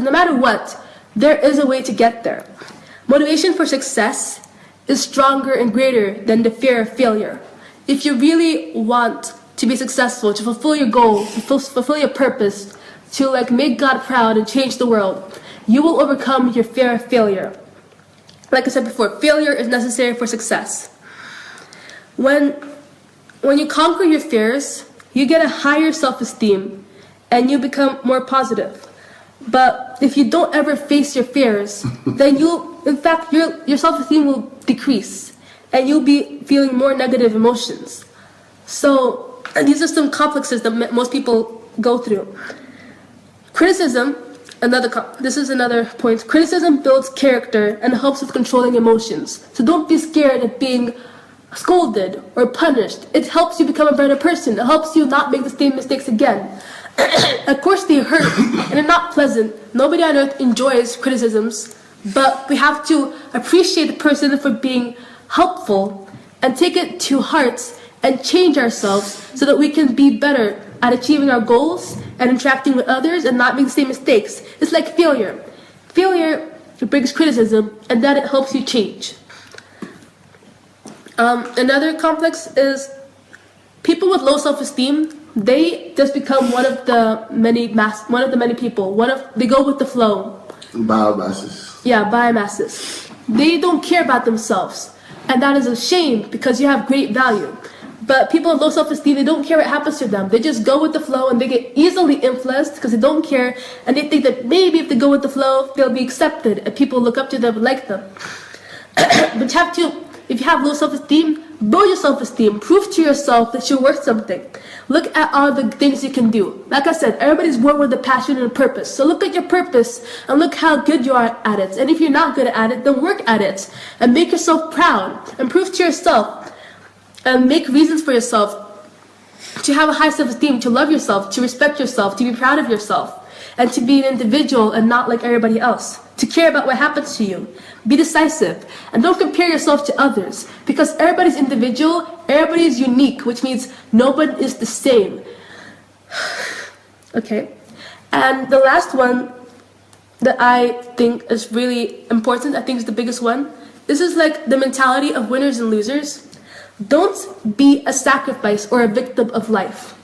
no matter what, there is a way to get there. Motivation for success is stronger and greater than the fear of failure. If you really want to be successful, to fulfill your goal, to fulfill your purpose, to make God proud and change the world, you will overcome your fear of failure. Like I said before, failure is necessary for success. When you conquer your fears, you get a higher self-esteem and you become more positive. But if you don't ever face your fears, then your self-esteem will decrease and you'll be feeling more negative emotions. And these are some complexes that most people go through. Criticism This is another point. Criticism builds character and helps with controlling emotions. So don't be scared of being scolded or punished. It helps you become a better person. It helps you not make the same mistakes again. Of course they hurt and they're not pleasant. Nobody on earth enjoys criticisms, but we have to appreciate the person for being helpful and take it to heart and change ourselves so that we can be better at achieving our goals and interacting with others and not making the same mistakes. It's like failure. Failure brings criticism and then it helps you change. Another complex is people with low self-esteem. They just become one of the many people. They go with the flow. Biomasses. Yeah, biomasses. They don't care about themselves, and that is a shame because you have great value. But people with low self-esteem, they don't care what happens to them. They just go with the flow, and they get easily influenced because they don't care, and they think that maybe if they go with the flow, they'll be accepted, and people look up to them and like them. But if you have low self-esteem, build your self-esteem. Prove to yourself that you're worth something. Look at all the things you can do. Like I said, everybody's born with a passion and a purpose. So look at your purpose and look how good you are at it. And if you're not good at it, then work at it. And make yourself proud. And prove to yourself. And make reasons for yourself to have a high self-esteem, to love yourself, to respect yourself, to be proud of yourself. And to be an individual and not like everybody else. To care about what happens to you. Be decisive. And don't compare yourself to others. Because everybody's individual, everybody's unique, which means no one is the same. Okay. And the last one that I think is really important, I think is the biggest one. This is like the mentality of winners and losers. Don't be a sacrifice or a victim of life.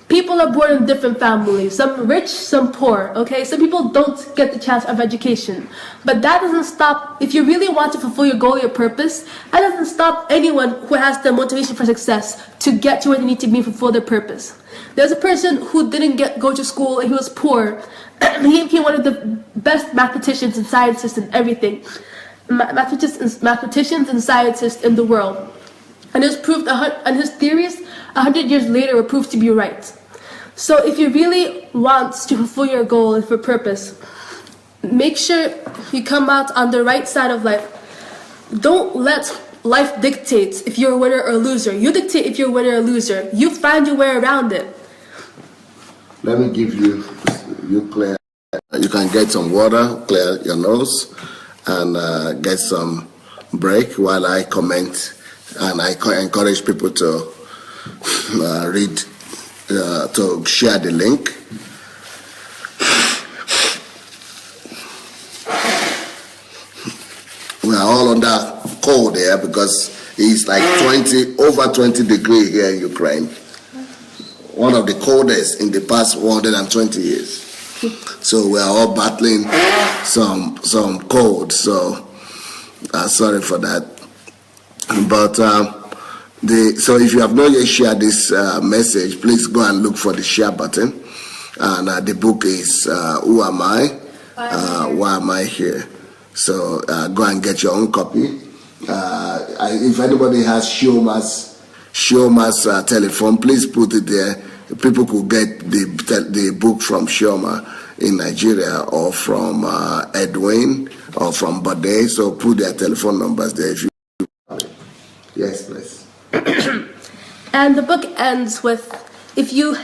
People are born in different families, some rich, some poor, okay? Some people don't get the chance of education. But that doesn't stop, if you really want to fulfill your goal, your purpose, that doesn't stop anyone who has the motivation for success to get to where they need to be and fulfill their purpose. There's a person who didn't go to school and he was poor. He became one of the best mathematicians and scientists and everything. Mathematicians and scientists in the world. And it was proved, and his theories 100 years later were proved to be right. So if you really want to fulfill your goal and for purpose, make sure you come out on the right side of life. Don't let life dictate if you're a winner or a loser. You dictate if you're a winner or a loser. You find your way around it. Let me give you clear. You can get some water, clear your nose, and get some break while I comment. And I encourage people to read, to share the link. We are all under cold here because it's like over 20 degrees here in Ukraine. One of the coldest in the past 120 years. So we are all battling some cold. So sorry for that. But so if you have not yet shared this message, please go and look for the share button. And the book is Who Am I? Why Am I Here? So go and get your own copy. If anybody has Shioma's telephone, please put it there. People could get the book from Shioma in Nigeria or from Edwin or from Bode. So put their telephone numbers there if you. Yes, please. And the book ends with, if you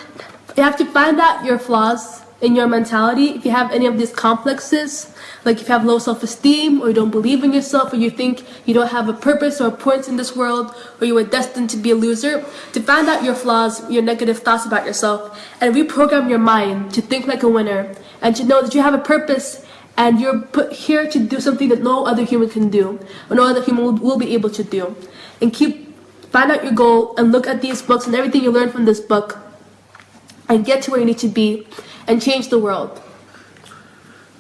have to find out your flaws in your mentality, if you have any of these complexes, like if you have low self-esteem, or you don't believe in yourself, or you think you don't have a purpose or a point in this world, or you were destined to be a loser, to find out your flaws, your negative thoughts about yourself, and reprogram your mind to think like a winner, and to know that you have a purpose, and you're put here to do something that no other human can do, or no other human will be able to do. And find out your goal, and look at these books and everything you learn from this book, and get to where you need to be, and change the world.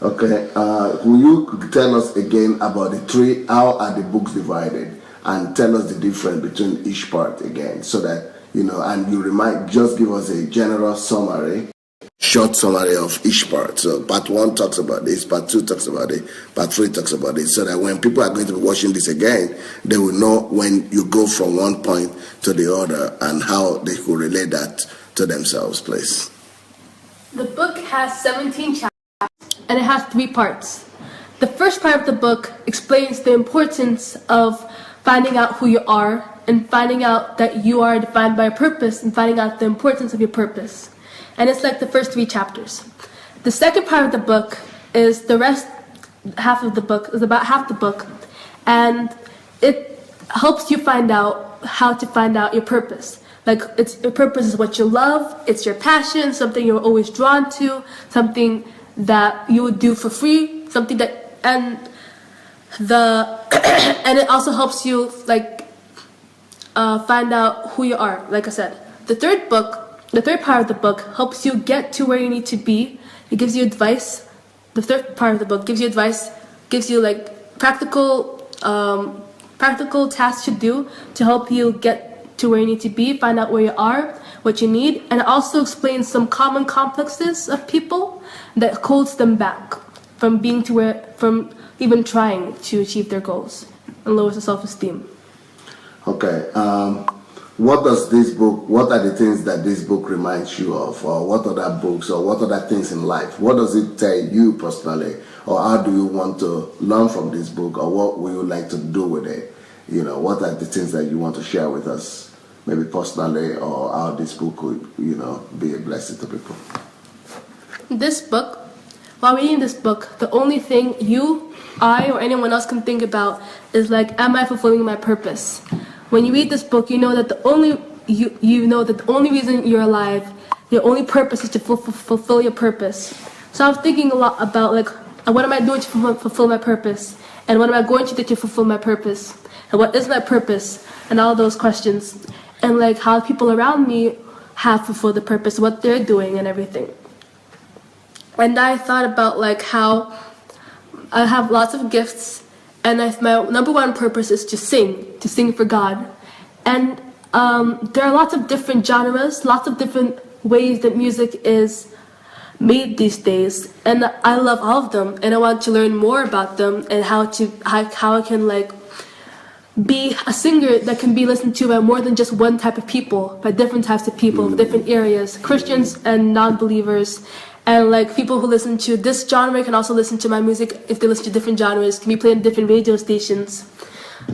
Okay, will you tell us again about the three, how are the books divided, and tell us the difference between each part again, so that, and you just give us a general summary, short summary of each part. So part 1 talks about this, part 2 talks about it, part 3 talks about it, so that when people are going to be watching this again, they will know when you go from one point to the other and how they could relate that to themselves, please. The book has 17 chapters. and it has 3 parts. The first part of the book explains the importance of finding out who you are and finding out that you are defined by a purpose and finding out the importance of your purpose. And it's like the first 3 chapters. The second part of the book is half of the book, is about half the book, and it helps you find out how to find out your purpose. Like, your purpose is what you love, it's your passion, something you're always drawn to, something that you would do for free, something that, and it also helps you, like, find out who you are, like I said. The third part of the book helps you get to where you need to be. It gives you advice. The third part of the book gives you advice, gives you like practical tasks to do to help you get to where you need to be, find out where you are, what you need, and it also explains some common complexes of people that holds them back from even trying to achieve their goals and lowers the self-esteem. Okay. What are the things that this book reminds you of, or what other books, or what other things in life? What does it tell you personally, or how do you want to learn from this book, or what would you like to do with it? You know, what are the things that you want to share with us, maybe personally, or how this book could, you know, be a blessing to people? This book, while reading this book, the only thing I, or anyone else can think about is like, am I fulfilling my purpose? When you read this book, you know that the only reason you're alive, your only purpose is to fulfill your purpose. So I was thinking a lot about like, what am I doing to fulfill my purpose? And what am I going to do to fulfill my purpose? And what is my purpose? And all those questions. And like how people around me have fulfilled the purpose, what they're doing and everything. And I thought about like how I have lots of gifts, and my number one purpose is to sing for God. And there are lots of different genres, lots of different ways that music is made these days, and I love all of them, and I want to learn more about them and how I can like be a singer that can be listened to by more than just one type of people, by different types of people, different areas, Christians and non-believers. And like people who listen to this genre can also listen to my music if they listen to different genres, can be played on different radio stations.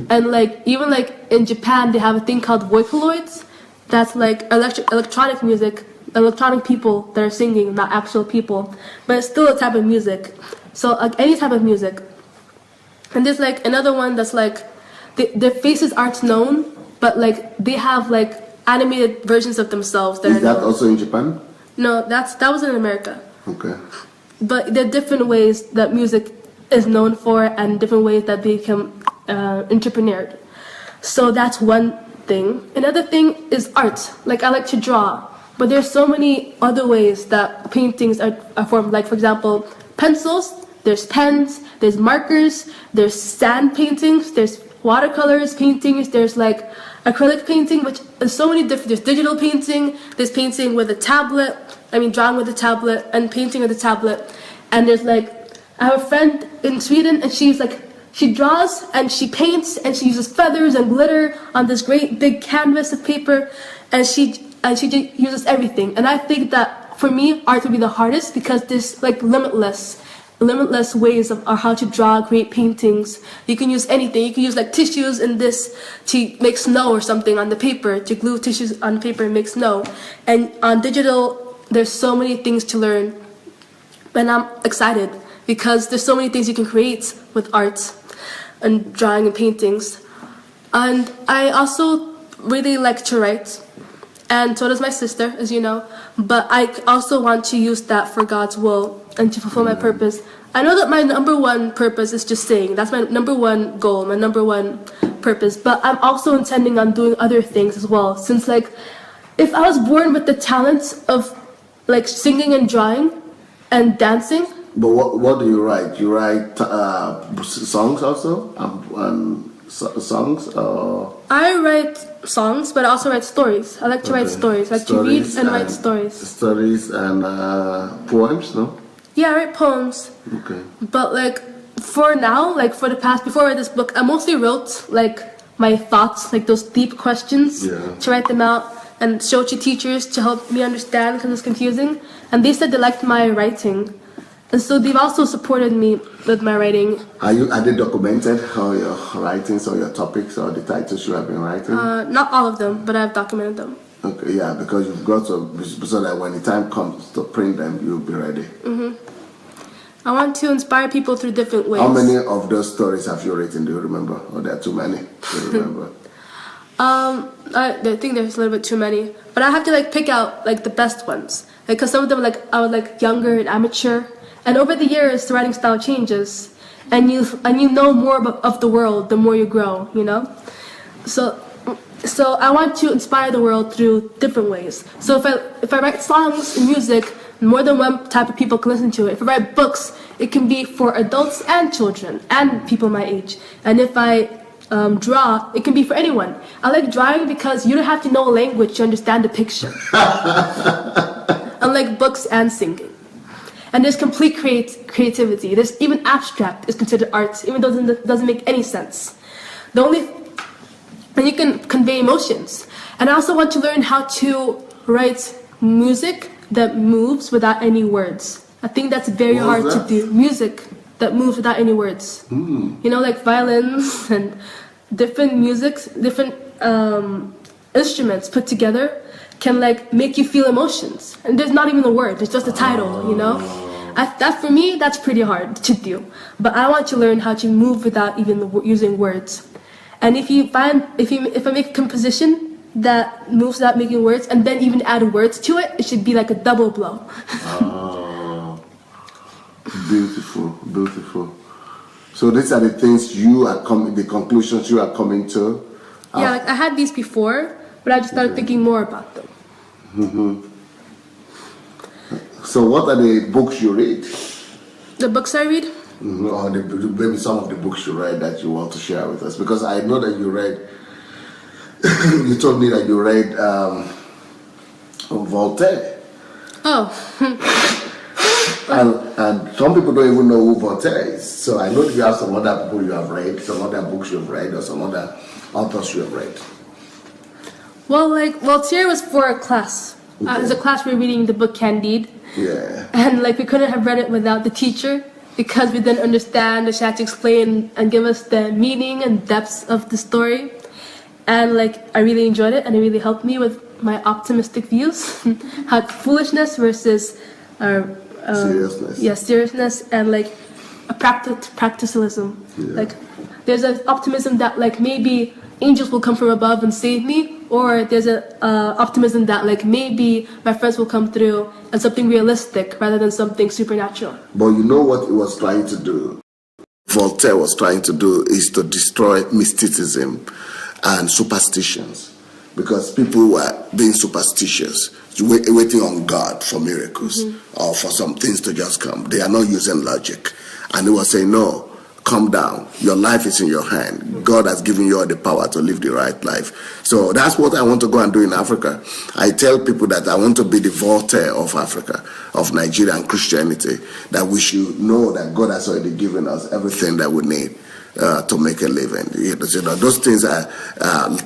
And like even like in Japan they have a thing called Vocaloids, that's like electronic music, electronic people that are singing, not actual people, but it's still a type of music. So like any type of music. And there's like another one that's like their faces aren't known, but like they have like animated versions of themselves that Is that also in Japan? No, that was in America. Okay. But there are different ways that music is known for and different ways that they become entrepreneured. So that's one thing. Another thing is art. Like I like to draw, but there's so many other ways that paintings are formed. Like for example, pencils, there's pens, there's markers, there's sand paintings, there's watercolors paintings, there's like acrylic painting, which is so many different. There's digital painting, there's painting with a tablet, drawing with a tablet and painting with a tablet. And there's like, I have a friend in Sweden and she's like, she draws and she paints and she uses feathers and glitter on this great big canvas of paper, and she uses everything. And I think that for me, art would be the hardest because there's like limitless ways of how to draw, create paintings. You can use anything. You can use like tissues in this to make snow or something on the paper, to glue tissues on paper and make snow. And on digital, there's so many things to learn. And I'm excited because there's so many things you can create with art and drawing and paintings. And I also really like to write. And so does my sister, as you know. But I also want to use that for God's will and to fulfill my purpose. I know that my number one purpose is just sing. That's my number one goal, my number one purpose. But I'm also intending on doing other things as well. Since like, if I was born with the talents of like singing and drawing and dancing. But what do you write? You write songs also? Songs? I write songs, but I also write stories. I like to write stories. I like to read and write stories. Stories and poems, no? Yeah, I write poems. Okay. But like for now, like for the past, before I read this book, I mostly wrote like my thoughts, like those deep questions, to write them out and show to teachers to help me understand because it's confusing. And they said they liked my writing. And so they've also supported me with my writing. Are they documented, all your writings or your topics or the titles you have been writing? Not all of them, but I've documented them. Okay, yeah, because you've got to, so that when the time comes to print them, you'll be ready. I want to inspire people through different ways. How many of those stories have you written? Do you remember? Or there are too many? Do you remember? I think there's a little bit too many, but I have to like pick out like the best ones. Like, cause some of them like I was like younger and amateur, and over the years the writing style changes, and you know more of the world the more you grow. You know, so I want to inspire the world through different ways. So if I write songs and music, more than one type of people can listen to it. If I write books, it can be for adults and children and people my age. And if I draw, it can be for anyone. I like drawing because you don't have to know a language to understand the picture. Unlike books and singing. And there's complete creativity. There's even abstract is considered art, even though it doesn't make any sense. And you can convey emotions. And I also want to learn how to write music that moves without any words. I think that's very hard to do. Music that moves without any words. You know, like violins and different musics, different instruments put together can like make you feel emotions. And there's not even a word, it's just a title, you know? That for me, that's pretty hard to do. But I want to learn how to move without even using words. And if I make a composition that moves without making words and then even add words to it, it should be like a double blow. Beautiful, beautiful. So these are the things the conclusions you are coming to? Yeah, like I had these before, but I just started thinking more about them. So what are the books you read? The books I read? Or maybe some of the books you read that you want to share with us? Because I know that you read, you told me that you read Voltaire. Oh. And some people don't even know who Voltaire is. So I know that you have some other people you have read, some other books you've read, or some other authors you have read. Well, like Voltaire was for a class. Okay. It was a class we were reading the book Candide. Yeah. And like we couldn't have read it without the teacher because we didn't understand. She had to explain and give us the meaning and depths of the story. And like I really enjoyed it, and it really helped me with my optimistic views. How foolishness versus seriousness. Yeah, seriousness and like a practicalism. Yeah. Like there's an optimism that like maybe angels will come from above and save me, or there's an optimism that like maybe my friends will come through and something realistic rather than something supernatural. But you know what he was trying to do? Voltaire was trying to do is to destroy mysticism and superstitions, because people were being superstitious, waiting on God for miracles or for some things to just come. They are not using logic. And he was saying, no, calm down. Your life is in your hand. God has given you all the power to live the right life. So that's what I want to go and do in Africa. I tell people that I want to be the Voltaire of Africa, of Nigeria and Christianity, that we should know that God has already given us everything that we need to make a living. You know, those things are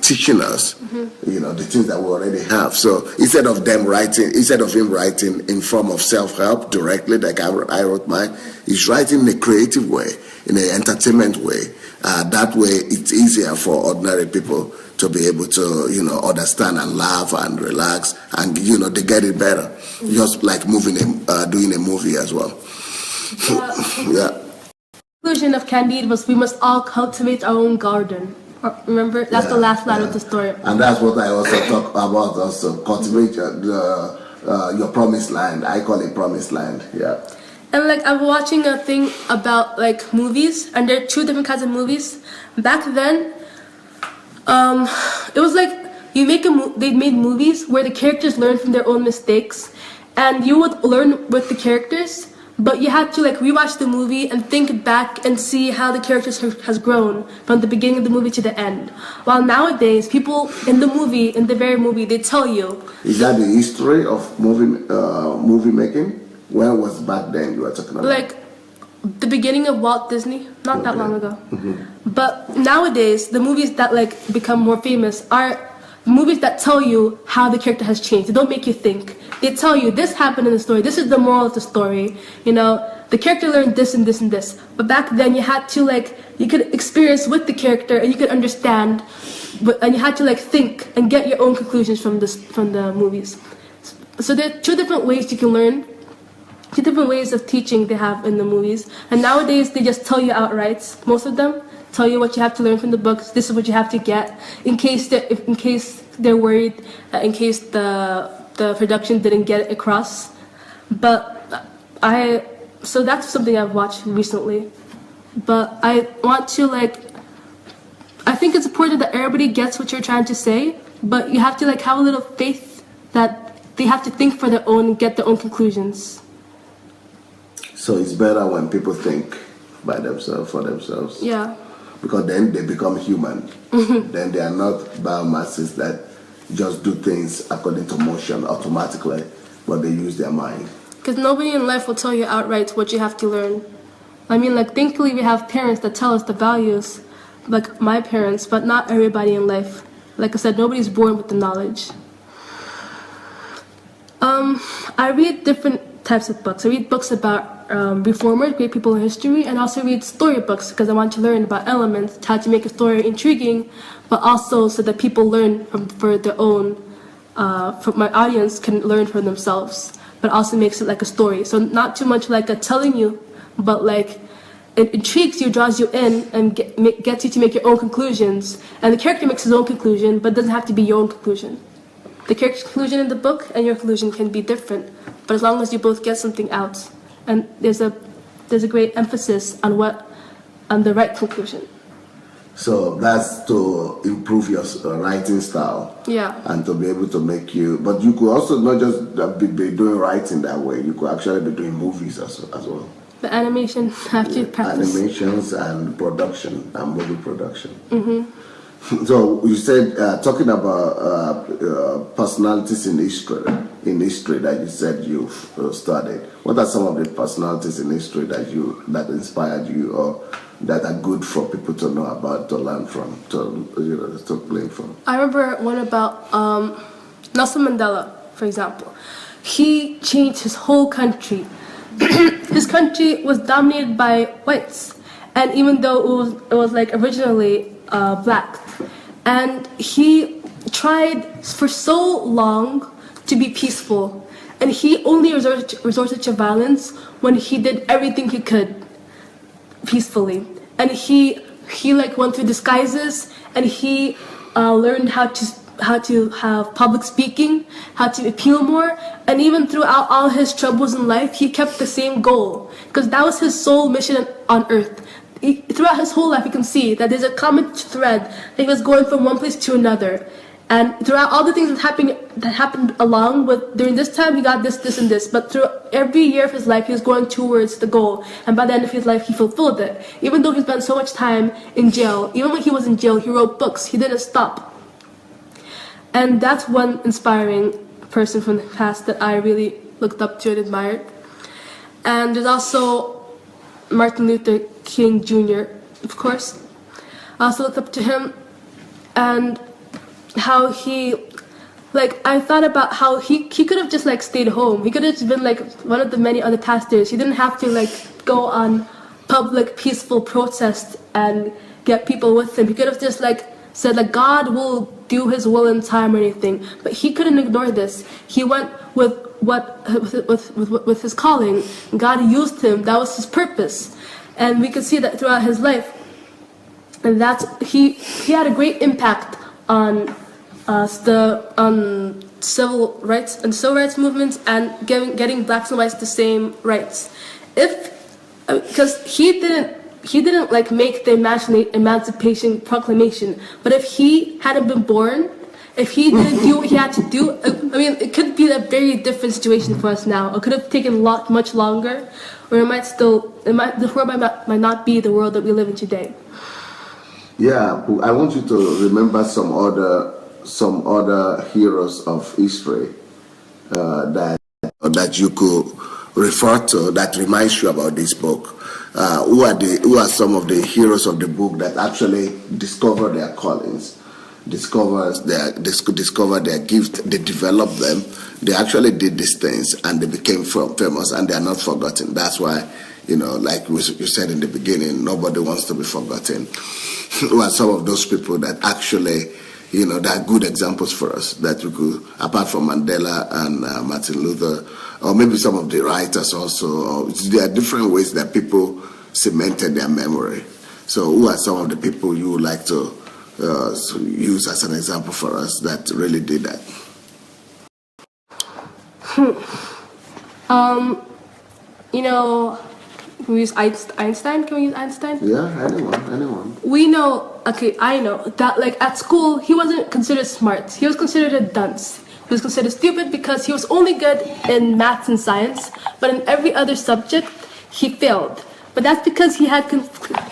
teaching us, the things that we already have. So instead of him writing in form of self-help directly, like I wrote mine, he's writing in a creative way, in an entertainment way. That way it's easier for ordinary people to be able to, understand and laugh and relax, and, they get it better. Just like doing a movie as well. Yeah. The conclusion of Candide was we must all cultivate our own garden. Remember, that's the last line of the story. And that's what I also talk about, also cultivate your promised land. I call it promised land. Yeah. And like I'm watching a thing about like movies, and there are two different kinds of movies. Back then, it was like they made movies where the characters learn from their own mistakes, and you would learn with the characters. But you had to like rewatch the movie and think back and see how the characters has grown from the beginning of the movie to the end. While nowadays, people in the very movie, they tell you. Is that the history of movie making? When was back then you were talking about? Like the beginning of Walt Disney, not that long ago. But nowadays, the movies that like become more famous are movies that tell you how the character has changed. They don't make you think. They tell you this happened in the story. This is the moral of the story. the character learned this and this and this. But back then you had to like, you could experience with the character and you could understand, and you had to like think and get your own conclusions from the movies. So there are two different ways you can learn, two different ways of teaching they have in the movies. And nowadays they just tell you outright, most of them tell you what you have to learn from the books. This is what you have to get in case they're worried, in case the production didn't get it across. But so that's something I've watched recently. But I want to like, I think it's important that everybody gets what you're trying to say, but you have to like have a little faith that they have to think for their own and get their own conclusions. So it's better when people think by themselves, for themselves. Yeah. Because then they become human. Then they are not biomasses that just do things according to motion automatically, but they use their mind. Because nobody in life will tell you outright what you have to learn. I mean, like, thankfully we have parents that tell us the values, like my parents, but not everybody in life. Like I said, nobody's born with the knowledge. I read different types of books. I read books about reformers, great people in history, and also read storybooks because I want to learn about elements, how to make a story intriguing, but also so that people learn for their own, for my audience can learn for themselves, but also makes it like a story. So not too much like a telling you, but like it intrigues you, draws you in, and gets you to make your own conclusions. And the character makes his own conclusion, but it doesn't have to be your own conclusion. The character's conclusion in the book and your conclusion can be different, but as long as you both get something out, and there's a great emphasis on the right conclusion. So that's to improve your writing style. Yeah. And to be able to make you, but you could also not just be doing writing that way. You could actually be doing movies as well. The animation have to practice. Animations and production and movie production. Mm-hmm. So you said talking about personalities in history that you said you've studied. What are some of the personalities in history that inspired you or that are good for people to know about, to learn from, to play from? I remember one about Nelson Mandela, for example. He changed his whole country. His country was dominated by whites, and even though it was like originally black, and he tried for so long to be peaceful, and he only resorted to violence when he did everything he could peacefully. And he like went through disguises, and he learned how to have public speaking, how to appeal more, and even throughout all his troubles in life, he kept the same goal, because that was his sole mission on earth. Throughout his whole life, you can see that there's a common thread that he was going from one place to another. And throughout all the things that happened along with, during this time, he got this, and this. But through every year of his life, he was going towards the goal. And by the end of his life, he fulfilled it. Even though he spent so much time in jail, even when he was in jail, he wrote books. He didn't stop. And that's one inspiring person from the past that I really looked up to and admired. And there's also Martin Luther King Jr., of course. I also looked up to him, and how he, like, I thought about how he could have just like stayed home. He could have just been like one of the many other pastors. He didn't have to like go on public peaceful protest and get people with him. He could have just like said like God will do his will in time or anything. But he couldn't ignore this. He went with his calling. God used him. That was his purpose. And we could see that throughout his life. And that's he had a great impact on civil rights movements and getting blacks and whites the same rights. Because he didn't like make the Emancipation Proclamation, but if he hadn't been born, if he didn't do what he had to do, I mean, it could be a very different situation for us now. It could have taken much longer, or the world might not be the world that we live in today. Yeah, I want you to remember some other heroes of history that you could refer to that reminds you about this book. Who are some of the heroes of the book that actually discover their callings, discover their gift, they developed them, they actually did these things and they became famous and they are not forgotten. That's why like you said in the beginning, nobody wants to be forgotten. Who are some of those people that actually, that are good examples for us that we could, apart from Mandela and Martin Luther, or maybe some of the writers also, or there are different ways that people cemented their memory. So who are some of the people you would like to use as an example for us that really did that? Can we use Einstein? Can we use Einstein? Yeah, anyone. I know that at school he wasn't considered smart. He was considered a dunce. He was considered stupid because he was only good in maths and science, but in every other subject he failed. But that's because he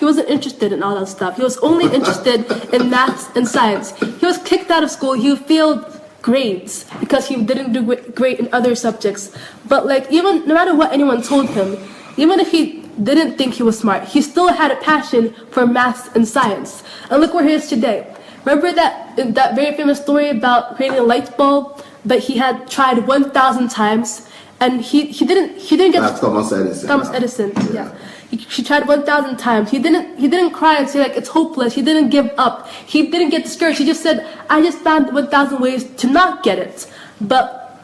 wasn't interested in all that stuff. He was only interested in maths and science. He was kicked out of school. He failed grades because he didn't do great in other subjects. But even no matter what anyone told him, even if he didn't think he was smart, he still had a passion for maths and science. And look where he is today. Remember that very famous story about creating a light bulb that he had tried 1,000 times, and he didn't get. That's Thomas Edison. Thomas Edison, yeah. He tried 1,000 times. He didn't cry and say it's hopeless. He didn't give up. He didn't get discouraged. He just said, I just found 1,000 ways to not get it. But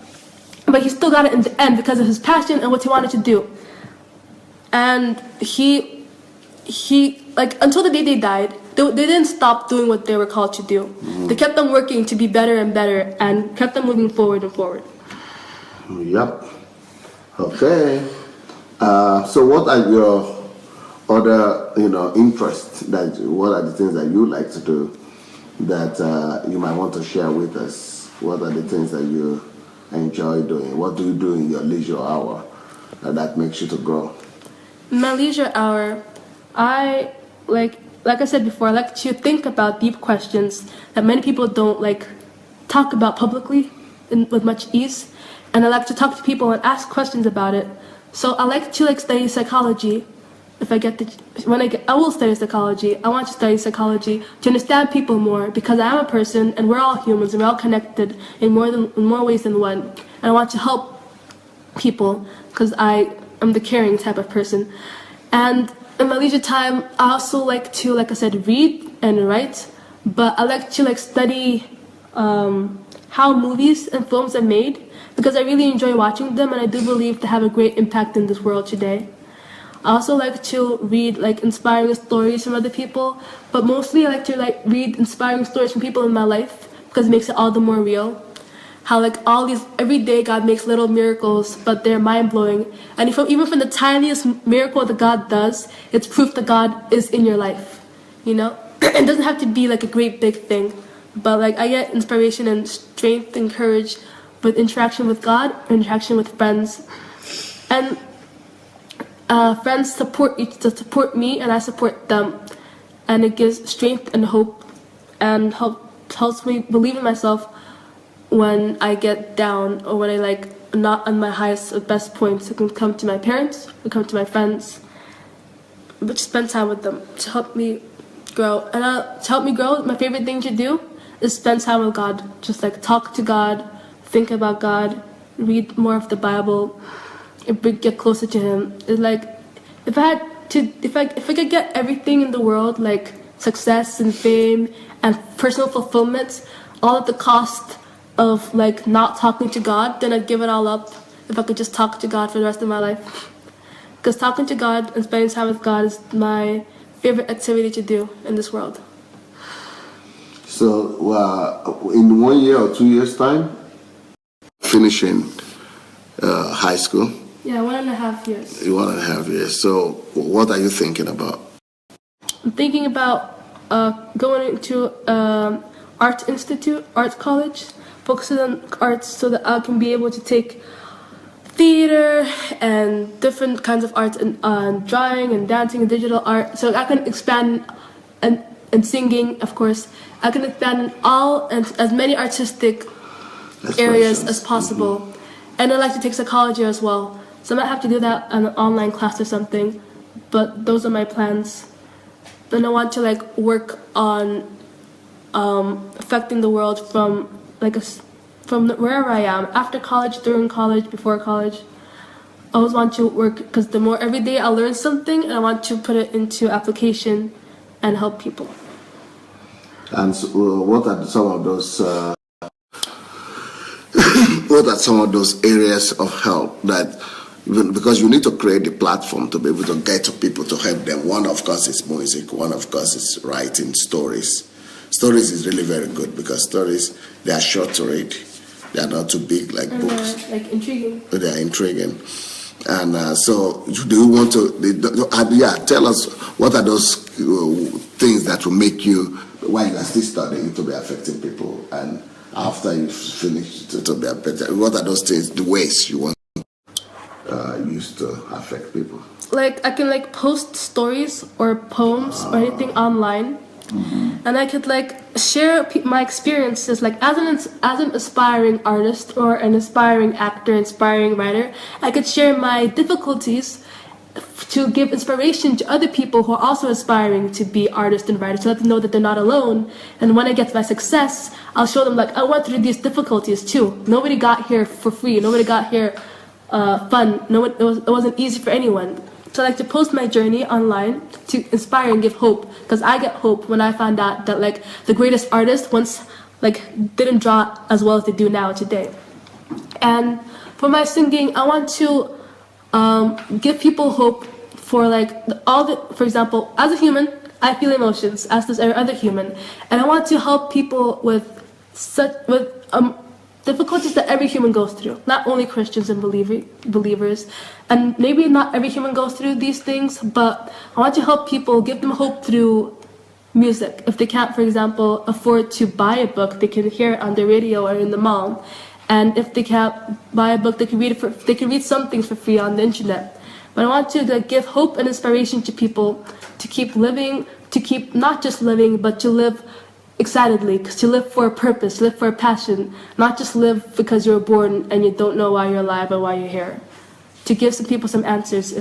he still got it in the end because of his passion and what he wanted to do. And he until the day they died, they didn't stop doing what they were called to do. Mm-hmm. They kept on working to be better and better and kept on moving forward and forward. Yep. Okay. So what are your other, interests? What are the things that you like to do that you might want to share with us? What are the things that you enjoy doing? What do you do in your leisure hour that makes you to grow? In my leisure hour, I like I said before, I like to think about deep questions that many people don't talk about publicly with much ease. And I like to talk to people and ask questions about it. So I like to study psychology. I will study psychology. I want to study psychology to understand people more because I am a person and we're all humans and we're all connected in more ways than one. And I want to help people because I am the caring type of person. And in my leisure time, I also like to, like I said, read and write. But I like to study how movies and films are made because I really enjoy watching them and I do believe they have a great impact in this world today. I also like to read inspiring stories from other people, but mostly I like to read inspiring stories from people in my life because it makes it all the more real. How every day God makes little miracles, but they're mind-blowing. And even from the tiniest miracle that God does, it's proof that God is in your life. It doesn't have to be a great big thing, but I get inspiration and strength and courage with interaction with God, interaction with friends, and friends support me, and I support them, and it gives strength and hope, and helps me believe in myself when I get down or when I not on my highest or best points. I can come to my parents, I come to my friends, but just spend time with them to help me grow. And to help me grow, my favorite thing to do is spend time with God. Just talk to God, think about God, read more of the Bible, and get closer to Him. It's if I could get everything in the world, success and fame and personal fulfillment, all at the cost of not talking to God, then I'd give it all up if I could just talk to God for the rest of my life. Because talking to God and spending time with God is my favorite activity to do in this world. So in 1 year or 2 years time, finishing high school? Yeah, 1.5 years. 1.5 years. So what are you thinking about? I'm thinking about going into art institute, art college, focusing on arts so that I can be able to take theater and different kinds of arts and drawing and dancing and digital art. So I can expand and singing, of course. I can expand in all and as many artistic areas as possible. Mm-hmm. And I like to take psychology as well. So I might have to do that in an online class or something. But those are my plans. And I want to work on affecting the world from wherever I am, after college, during college, before college. always want to work, because the more every day I learn something, and I want to put it into application and help people. And so, what are some of those? What are some of those areas of help that? Because you need to create a platform to be able to get to people to help them. One, of course, is music. One, of course, is writing stories. Stories is really very good because stories, they are short to read. They are not too big like books. Like intriguing. They are intriguing. And so, do you want to? Tell us what are those things that will make you, while you are still studying, to be affecting people, and after you finish to be better. What are those things? The ways you want used to affect people? Like I can like post stories or poems or anything online, and I could like share my experiences, like as an aspiring artist or an aspiring actor, inspiring writer. I could share my difficulties to give inspiration to other people who are also aspiring to be artists and writers, to let them know that they're not alone. And when I get to my success, I'll show them like I went through these difficulties too. Nobody got here for free. Nobody got here fun. It wasn't easy for anyone. So I like to post my journey online to inspire and give hope, because I get hope when I found out that like the greatest artists once like didn't draw as well as they do now today. And for my singing, I want to give people hope for like for example, as a human, I feel emotions, as does every other human, and I want to help people with difficulties that every human goes through, not only Christians and believers. And maybe not every human goes through these things, but I want to help people, give them hope through music. If they can't, for example, afford to buy a book, they can hear it on the radio or in the mall. And if they can't buy a book, they can read some things for free on the internet. But I want to give hope and inspiration to people to keep living, to keep not just living, but to live excitedly, to live for a purpose, live for a passion, not just live because you were born and you don't know why you're alive or why you're here. To give some people some answers.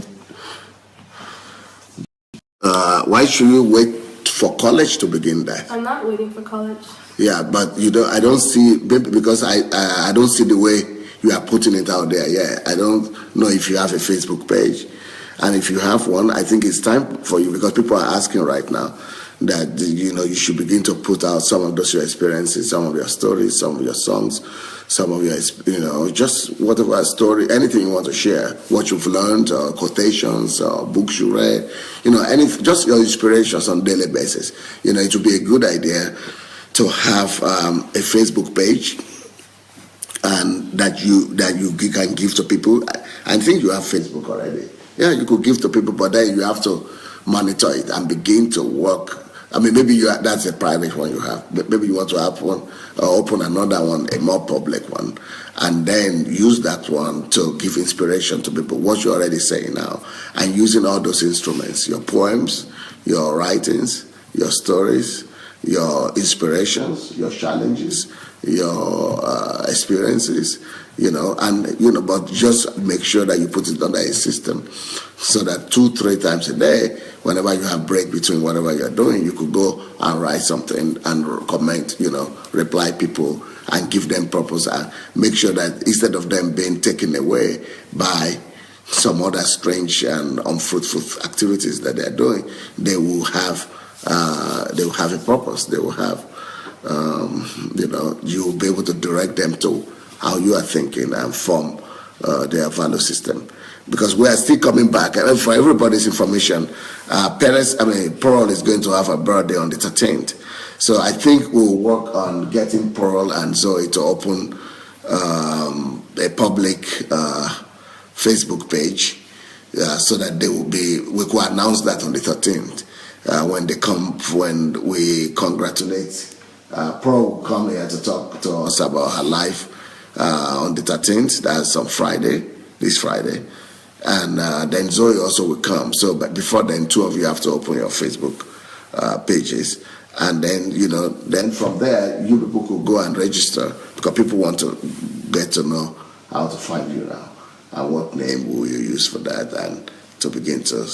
Why should you wait for college to begin that? I'm not waiting for college. Yeah, but I don't see, because I don't see the way you are putting it out there. Yeah, I don't know if you have a Facebook page, and if you have one, I think it's time for you, because people are asking right now that you should begin to put out some of those your experiences, some of your stories, some of your songs, some of your just whatever story, anything you want to share, what you've learned, or quotations, or books you read, just your inspirations on a daily basis. It would be a good idea to have a Facebook page, and that you can give to people. I think you have Facebook already. Yeah, you could give to people, but then you have to monitor it and begin to work. I mean, maybe that's a private one you have, but maybe you want to have one, or open another one, a more public one, and then use that one to give inspiration to people, what you're already saying now, and using all those instruments, your poems, your writings, your stories, your inspirations, your challenges, your experiences, but just make sure that you put it under a system, so that 2-3 times a day, whenever you have break between whatever you're doing, you could go and write something and comment, reply people and give them purpose, and make sure that instead of them being taken away by some other strange and unfruitful activities that they're doing, they will have a purpose. They will have, you will be able to direct them to how you are thinking and form their value system. Because we are still coming back, and for everybody's information, Pearl is going to have a birthday on the 13th. So I think we'll work on getting Pearl and ZOE to open a public Facebook page, so that we could announce that on the 13th. When we congratulate, Pearl will come here to talk to us about her life on the 13th. That's on Friday, this Friday. And then ZOE also will come. So, but before then, 2 of you have to open your Facebook pages. And then, then from there, you people could go and register, because people want to get to know how to find you now, and what name will you use for that, and to begin to,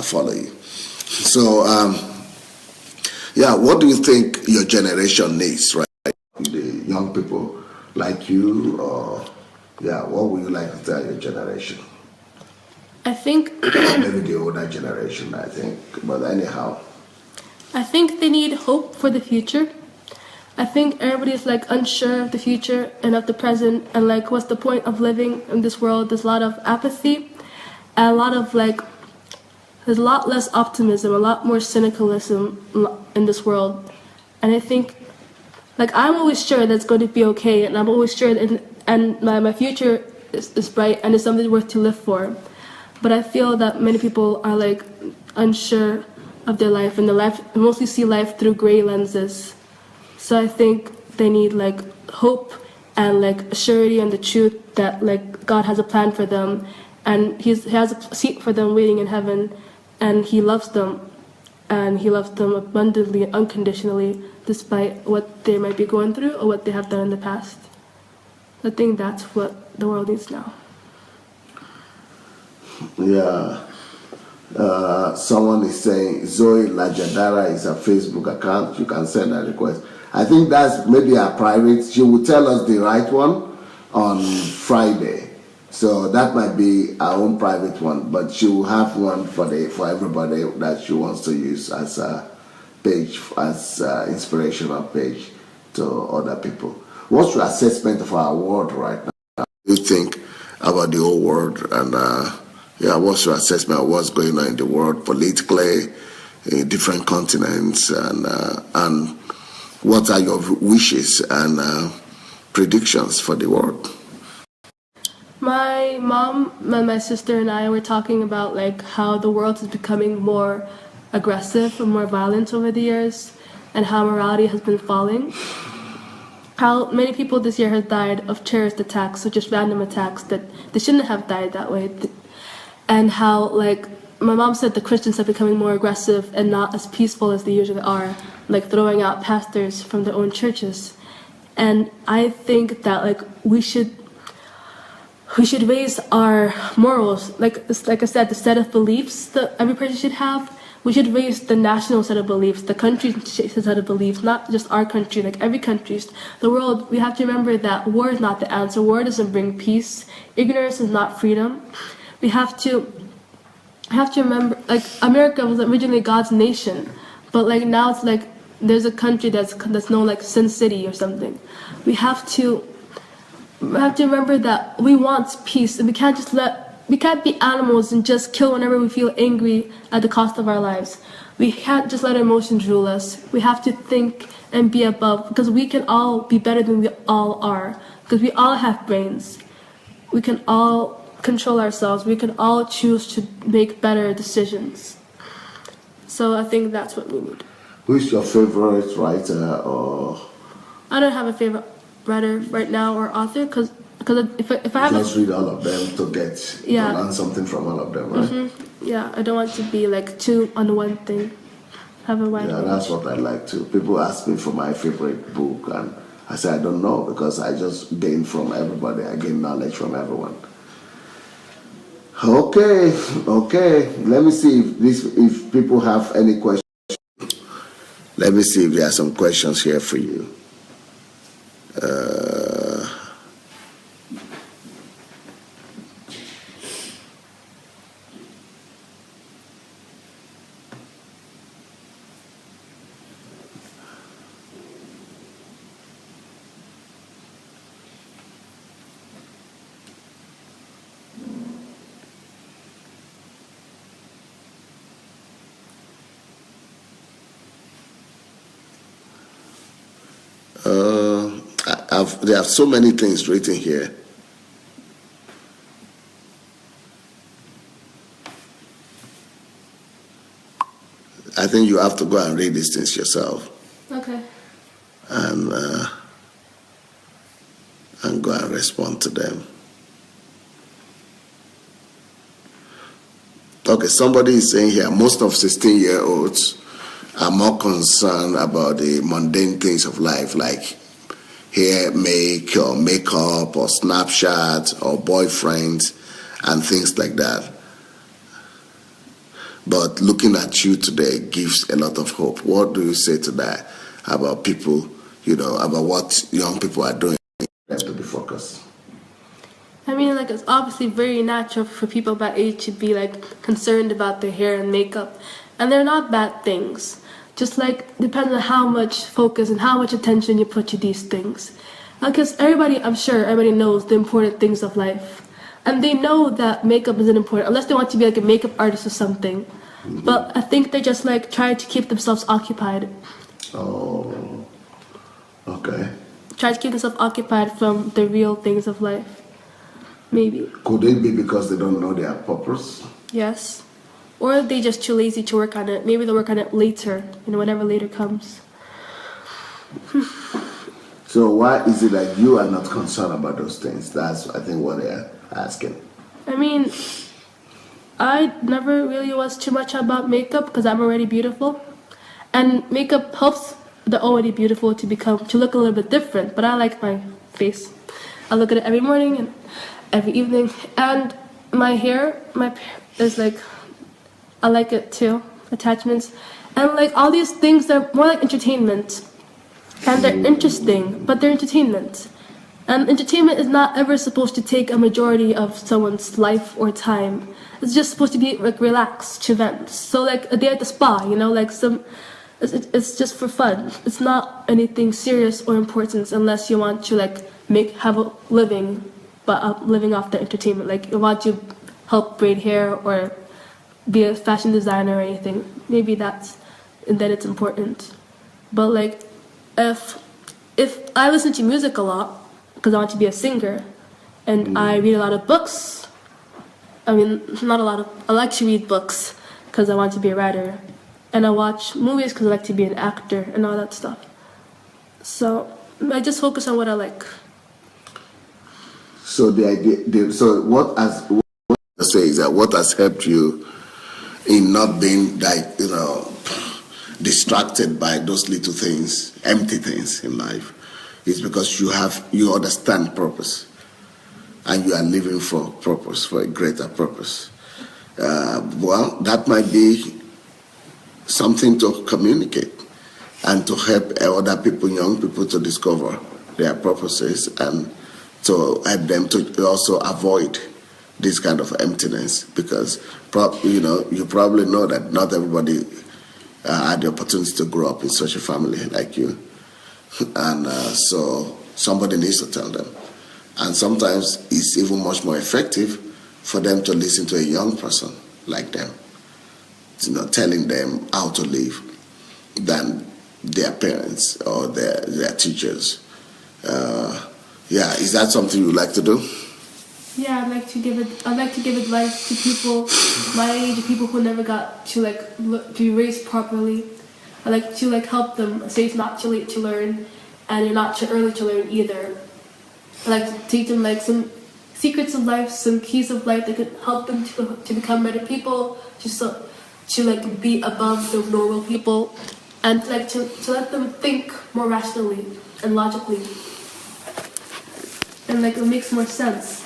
follow you. So, what do you think your generation needs, right? The young people like you, or Yeah, what would you like to tell your generation? I think Maybe the older generation, I think. But anyhow. I think they need hope for the future. I think everybody's like unsure of the future and of the present and like what's the point of living in this world. There's a lot of apathy and a lot of like there's a lot less optimism, a lot more cynicalism in this world. And I think like I'm always sure that it's going to be okay and I'm always sure that and my future is bright and it's something worth to live for. But I feel that many people are like unsure of their life and mostly see life through gray lenses. So I think they need like hope and like surety and the truth that like God has a plan for them and he has a seat for them waiting in heaven and he loves them and he loves them abundantly and unconditionally despite what they might be going through or what they have done in the past. I think that's what the world needs now. Yeah. Someone is saying ZOE Lajadara is a Facebook account. You can send a request. I think that's maybe a private. She will tell us the right one on Friday. So that might be our own private one, but she will have one for everybody that she wants to use as a page, as inspirational page to other people. What's your assessment of our world right now? What do you think about the whole world and what's your assessment of what's going on in the world politically, in different continents, and what are your wishes and predictions for the world? My mom and my sister and I were talking about like how the world is becoming more aggressive and more violent over the years and how morality has been falling. How many people this year have died of terrorist attacks, so just random attacks that they shouldn't have died that way. And how, like, my mom said the Christians are becoming more aggressive and not as peaceful as they usually are, like throwing out pastors from their own churches. And I think that, like, we should raise our morals. Like I said, the set of beliefs that every person should have. We should raise the national set of beliefs, the country's set of beliefs, not just our country, like every country's. The world, we have to remember that war is not the answer. War doesn't bring peace. Ignorance is not freedom. We have to remember, like, America was originally God's nation, but like now it's like there's a country that's known like Sin City or something. We have to remember that we want peace, and we can't be animals and just kill whenever we feel angry at the cost of our lives. We can't just let our emotions rule us. We have to think and be above, because we can all be better than we all are, because we all have brains. We can all control ourselves. We can all choose to make better decisions. So I think that's what we need. Who's your favorite writer or? I don't have a favorite writer right now or author, because if I have just read all of them to learn something from all of them, right? Mm-hmm. Yeah, I don't want to be like too on one thing. Have a wide range. That's what I like too. People ask me for my favorite book, and I say I don't know, because I just gain from everybody. I gain knowledge from everyone. Okay. Let me see if people have any questions. Let me see if there are some questions here for you. There are so many things written here. I think you have to go and read these things yourself. Okay. And go and respond to them. Okay, somebody is saying here, most of 16-year-olds are more concerned about the mundane things of life, like hair make or makeup or Snapchat or boyfriends and things like that. But looking at you today gives a lot of hope. What do you say to that about people, about what young people are doing? They have to be focused. I mean, like, it's obviously very natural for people my age to be, like, concerned about their hair and makeup. And they're not bad things. Just, like, depends on how much focus and how much attention you put to these things. Because I'm sure everybody knows the important things of life. And they know that makeup isn't important, unless they want to be, like, a makeup artist or something. But I think they're just, like, trying to keep themselves occupied. Oh, okay. Try to keep themselves occupied from the real things of life. Maybe. Could it be because they don't know their purpose? Yes. Or they just too lazy to work on it. Maybe they'll work on it later, whenever later comes. So why is it that you are not concerned about those things? That's, I think, what they're asking. I mean, I never really was too much about makeup because I'm already beautiful. And makeup helps the already beautiful to look a little bit different. But I like my face. I look at it every morning and every evening. And my hair is like, I like it too. Attachments. And like all these things, they're more like entertainment. And they're interesting, but they're entertainment. And entertainment is not ever supposed to take a majority of someone's life or time. It's just supposed to be like relaxed events. So like a day at the spa, like it's just for fun. It's not anything serious or important unless you want to like have a living, but living off the entertainment. Like you want to help braid hair or be a fashion designer or anything. Maybe and then it's important. But like if I listen to music a lot because I want to be a singer, and I read a lot of books. I mean, not a lot of. I like to read books because I want to be a writer, and I watch movies because I like to be an actor and all that stuff. So I just focus on what I like. So the idea. So what I say is that what has helped you in not being like distracted by those little things, empty things in life, is because you understand purpose, and you are living for purpose, for a greater purpose. Well, that might be something to communicate and to help other people, young people, to discover their purposes and to help them to also avoid this kind of emptiness, because you probably know that not everybody had the opportunity to grow up in such a family like you, and so somebody needs to tell them. And sometimes it's even much more effective for them to listen to a young person like them, telling them how to live, than their parents or their teachers. Is that something you like to do? Yeah, I'd like to give advice to people my age, people who never got to be raised properly. I like to help them. Say it's not too late to learn, and you're not too early to learn either. I like to teach them some secrets of life, some keys of life that could help them to become better people, to be above the normal people, and to let them think more rationally and logically. And it makes more sense.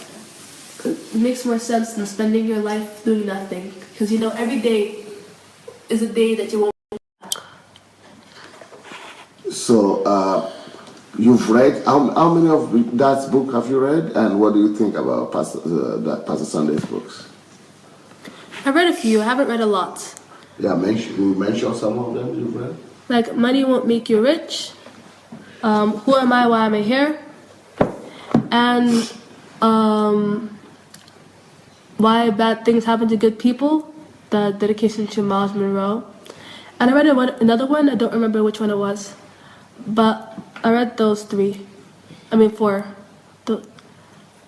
It makes more sense than spending your life doing nothing, because every day is a day that you won't. So you've read how many of that book have you read, and what do you think about Pastor Sandey's books? I read a few. I haven't read a lot. Yeah, mention some of them you've read. Like Money Won't Make You Rich. Who Am I? Why Am I Here? And Why Bad Things Happen to Good People, the dedication to Miles Monroe. And I read another one, I don't remember which one it was, but I read those 4.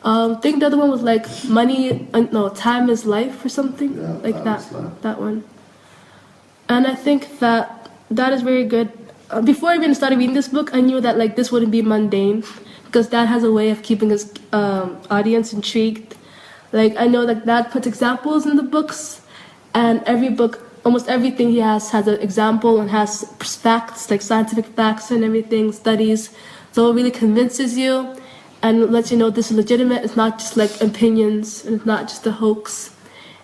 I think the other one was Time is Life or something, that one. And I think that is very good. Before I even started reading this book, I knew that this wouldn't be mundane, because Dad has a way of keeping his audience intrigued. I know that Dad puts examples in the books, and every book, almost everything he has an example and has facts, scientific facts and everything, studies. So it really convinces you and lets you know this is legitimate. It's not just opinions, and it's not just a hoax.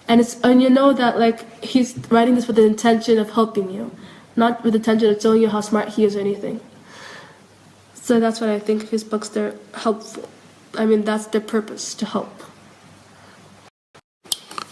And you know that he's writing this with the intention of helping you, not with the intention of showing you how smart he is or anything. So that's what I think of his books. They're helpful. that's their purpose, to help.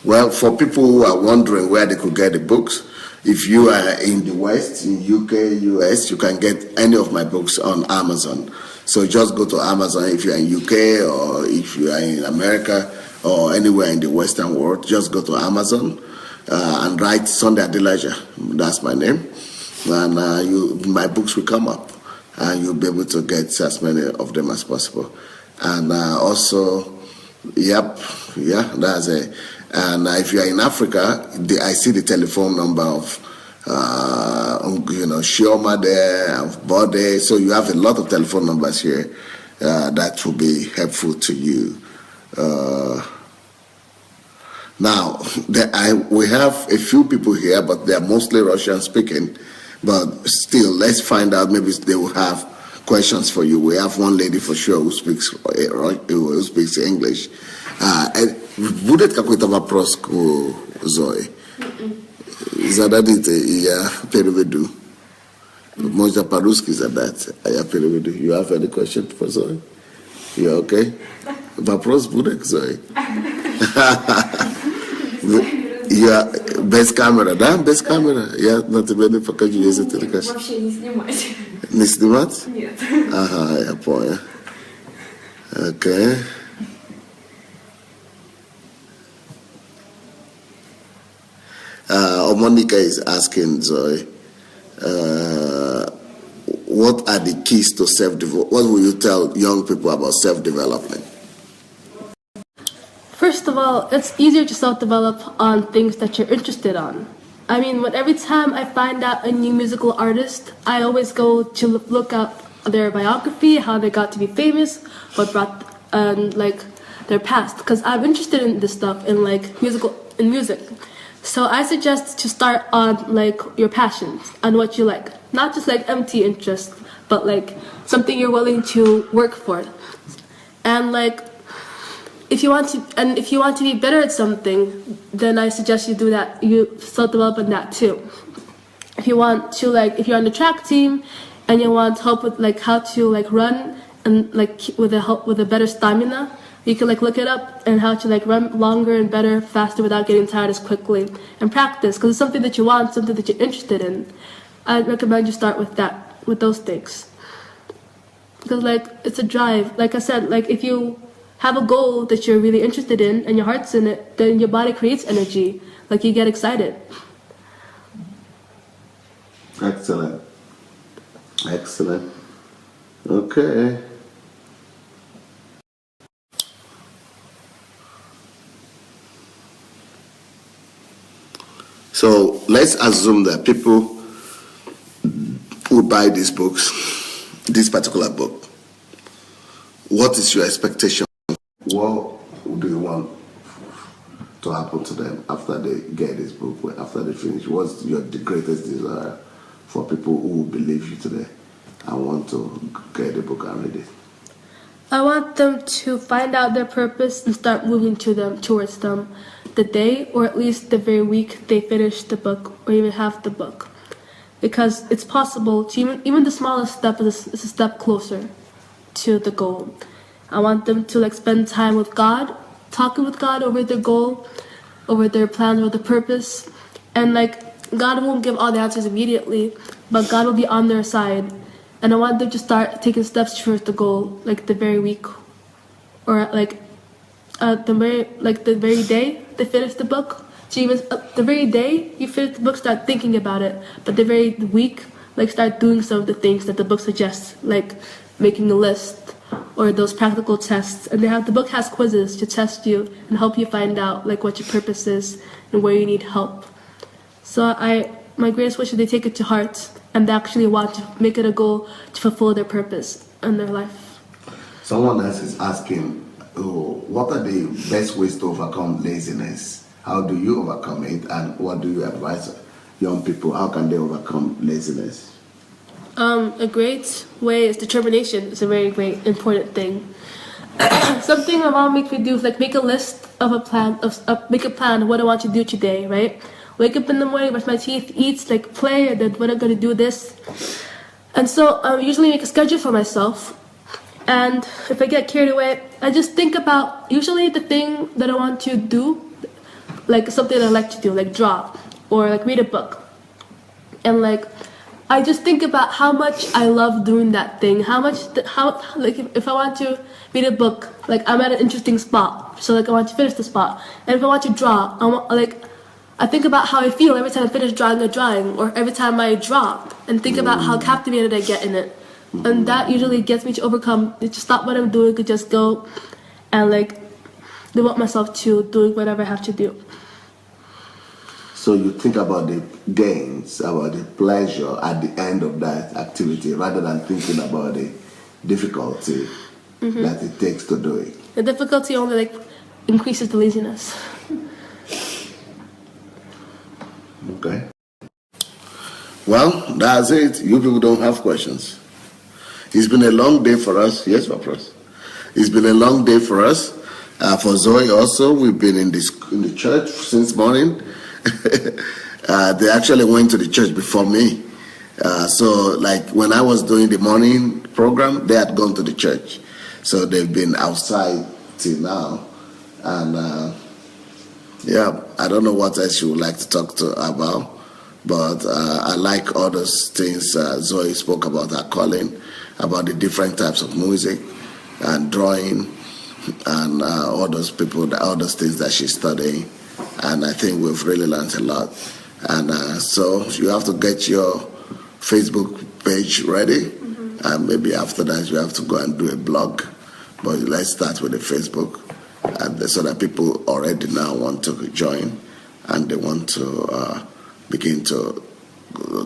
Well, for people who are wondering where they could get the books, if you are in the West, in UK, US, you can get any of my books on Amazon. So just go to Amazon if you're in UK or if you are in America or anywhere in the Western world. Just go to Amazon and write Sandey Adelaja. That's my name. And my books will come up. And you'll be able to get as many of them as possible. And also, that's it. And if you are in Africa, I see the telephone number of, Shioma there, of Bode. So you have a lot of telephone numbers here that will be helpful to you. Now, we have a few people here, but they are mostly Russian speaking. But still, let's find out. Maybe they will have questions for you. We have one lady for sure who speaks English. Будет какой-то вопрос к Зое? Зададите, и я переведу. Можно по-русски задать, а я переведу. You have any question for Zoe? You okay? Вопрос будет к Зое? Я без камеры, да? Без камеры. Я на тебе не покажу, если ты расскажешь. Вообще не снимать. Не снимать? Нет. Ага, я понял. Okay. Monica is asking Zoe, what are the keys to self-development? What will you tell young people about self-development? First of all, it's easier to self-develop on things that you're interested on. Every time I find out a new musical artist, I always go to look up their biography, how they got to be famous, what brought, their past. Because I'm interested in this stuff, in music. So I suggest to start on your passions and what you like. Not just empty interest, but something you're willing to work for. And if you want to be better at something, then I suggest you do that. You self-develop in that too. If you want to if you're on the track team and you want help with how to run and with a better stamina, you can look it up and how to run longer and better, faster without getting tired as quickly, and practice because it's something that you want, something that you're interested in. I'd recommend you start with those things, because it's a drive. Like I said, if you have a goal that you're really interested in and your heart's in it, then your body creates energy. You get excited. Excellent. Okay. So let's assume that people will buy these books, this particular book. What is your expectation? What do you want to happen to them after they get this book, after they finish? What's the greatest desire for people who believe you today and want to get the book and read it? I want them to find out their purpose and start moving towards them the day, or at least the very week they finish the book or even half the book. Because it's possible to even the smallest step is a step closer to the goal. I want them to spend time with God, talking with God over their goal, over their plans, over the purpose. And God won't give all the answers immediately, but God will be on their side. And I want them to start taking steps towards the goal, the very week, or the very day they finish the book. So even the very day you finish the book, start thinking about it. But the very week, start doing some of the things that the book suggests, making a list or those practical tests. And the book has quizzes to test you and help you find out what your purpose is and where you need help. So my greatest wish is they take it to heart and they actually want to make it a goal to fulfill their purpose in their life. Someone else is asking, what are the best ways to overcome laziness? How do you overcome it, and what do you advise young people? How can they overcome laziness? A great way is determination. It's a very great important thing. Something my mom makes me do is make a list of make a plan of what I want to do today, right? Wake up in the morning, brush my teeth, eat, play, and then when I'm going to do this. And so I usually make a schedule for myself. And if I get carried away, I just think about usually the thing that I want to do, like something that I like to do, like draw or like read a book. And like I just think about how much I love doing that thing. Like if I want to read a book, like I'm at an interesting spot, so like I want to finish the spot. And if I want to draw, I think about how I feel every time I finish drawing a drawing, or every time I draw, and think about how captivated I get in it. And that usually gets me to stop what I'm doing, to just go and like devote myself to doing whatever I have to do. So you think about the gains, about the pleasure at the end of that activity, rather than thinking about the difficulty that it takes to do it. The difficulty only like increases the laziness. Okay. Well, that's it. You people don't have questions. It's been a long day for us. Yes, Papa. It's been a long day for us. For ZOE also, we've been in the church since morning. They actually went to the church before me. So like when I was doing the morning program, they had gone to the church. So they've been outside till now. And yeah, I don't know what else you would like to talk about. But I like all those things ZOE spoke about, her calling, about the different types of music and drawing and all those things that she's studying. And I think we've really learned a lot. And so you have to get your Facebook page ready. And maybe after that you have to go and do a blog. But let's start with the Facebook. And so that people already now want to join and they want to begin to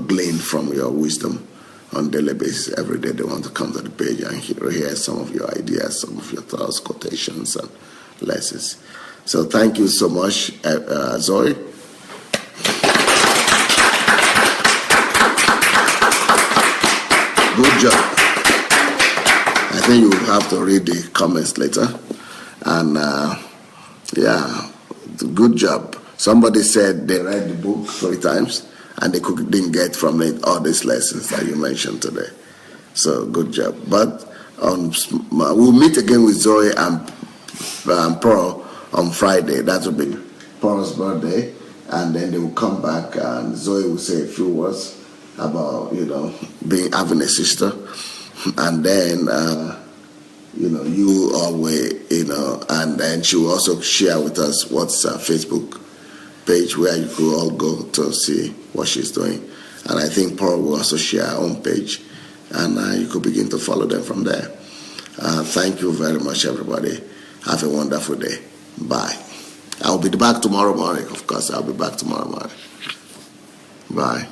glean from your wisdom on a daily basis. Every day they want to come to the page and hear some of your ideas, some of your thoughts, quotations, and lessons. So thank you so much, ZOE. Good job. I think you will have to read the comments later. And yeah, good job. Somebody said they read the book 3 times and they didn't get from it all these lessons that you mentioned today. So good job. But we'll meet again with ZOE and Pearl on Friday. That will be Pearl's birthday. And then they will come back and ZOE will say a few words about, having a sister. And then, you always, and then she will also share with us what's her Facebook page where you could all go to see what she's doing. And I think Pearl will also share her own page, and you could begin to follow them from there. Thank you very much, everybody. Have a wonderful day. Bye. I'll be back tomorrow morning. Of course, I'll be back tomorrow morning. Bye.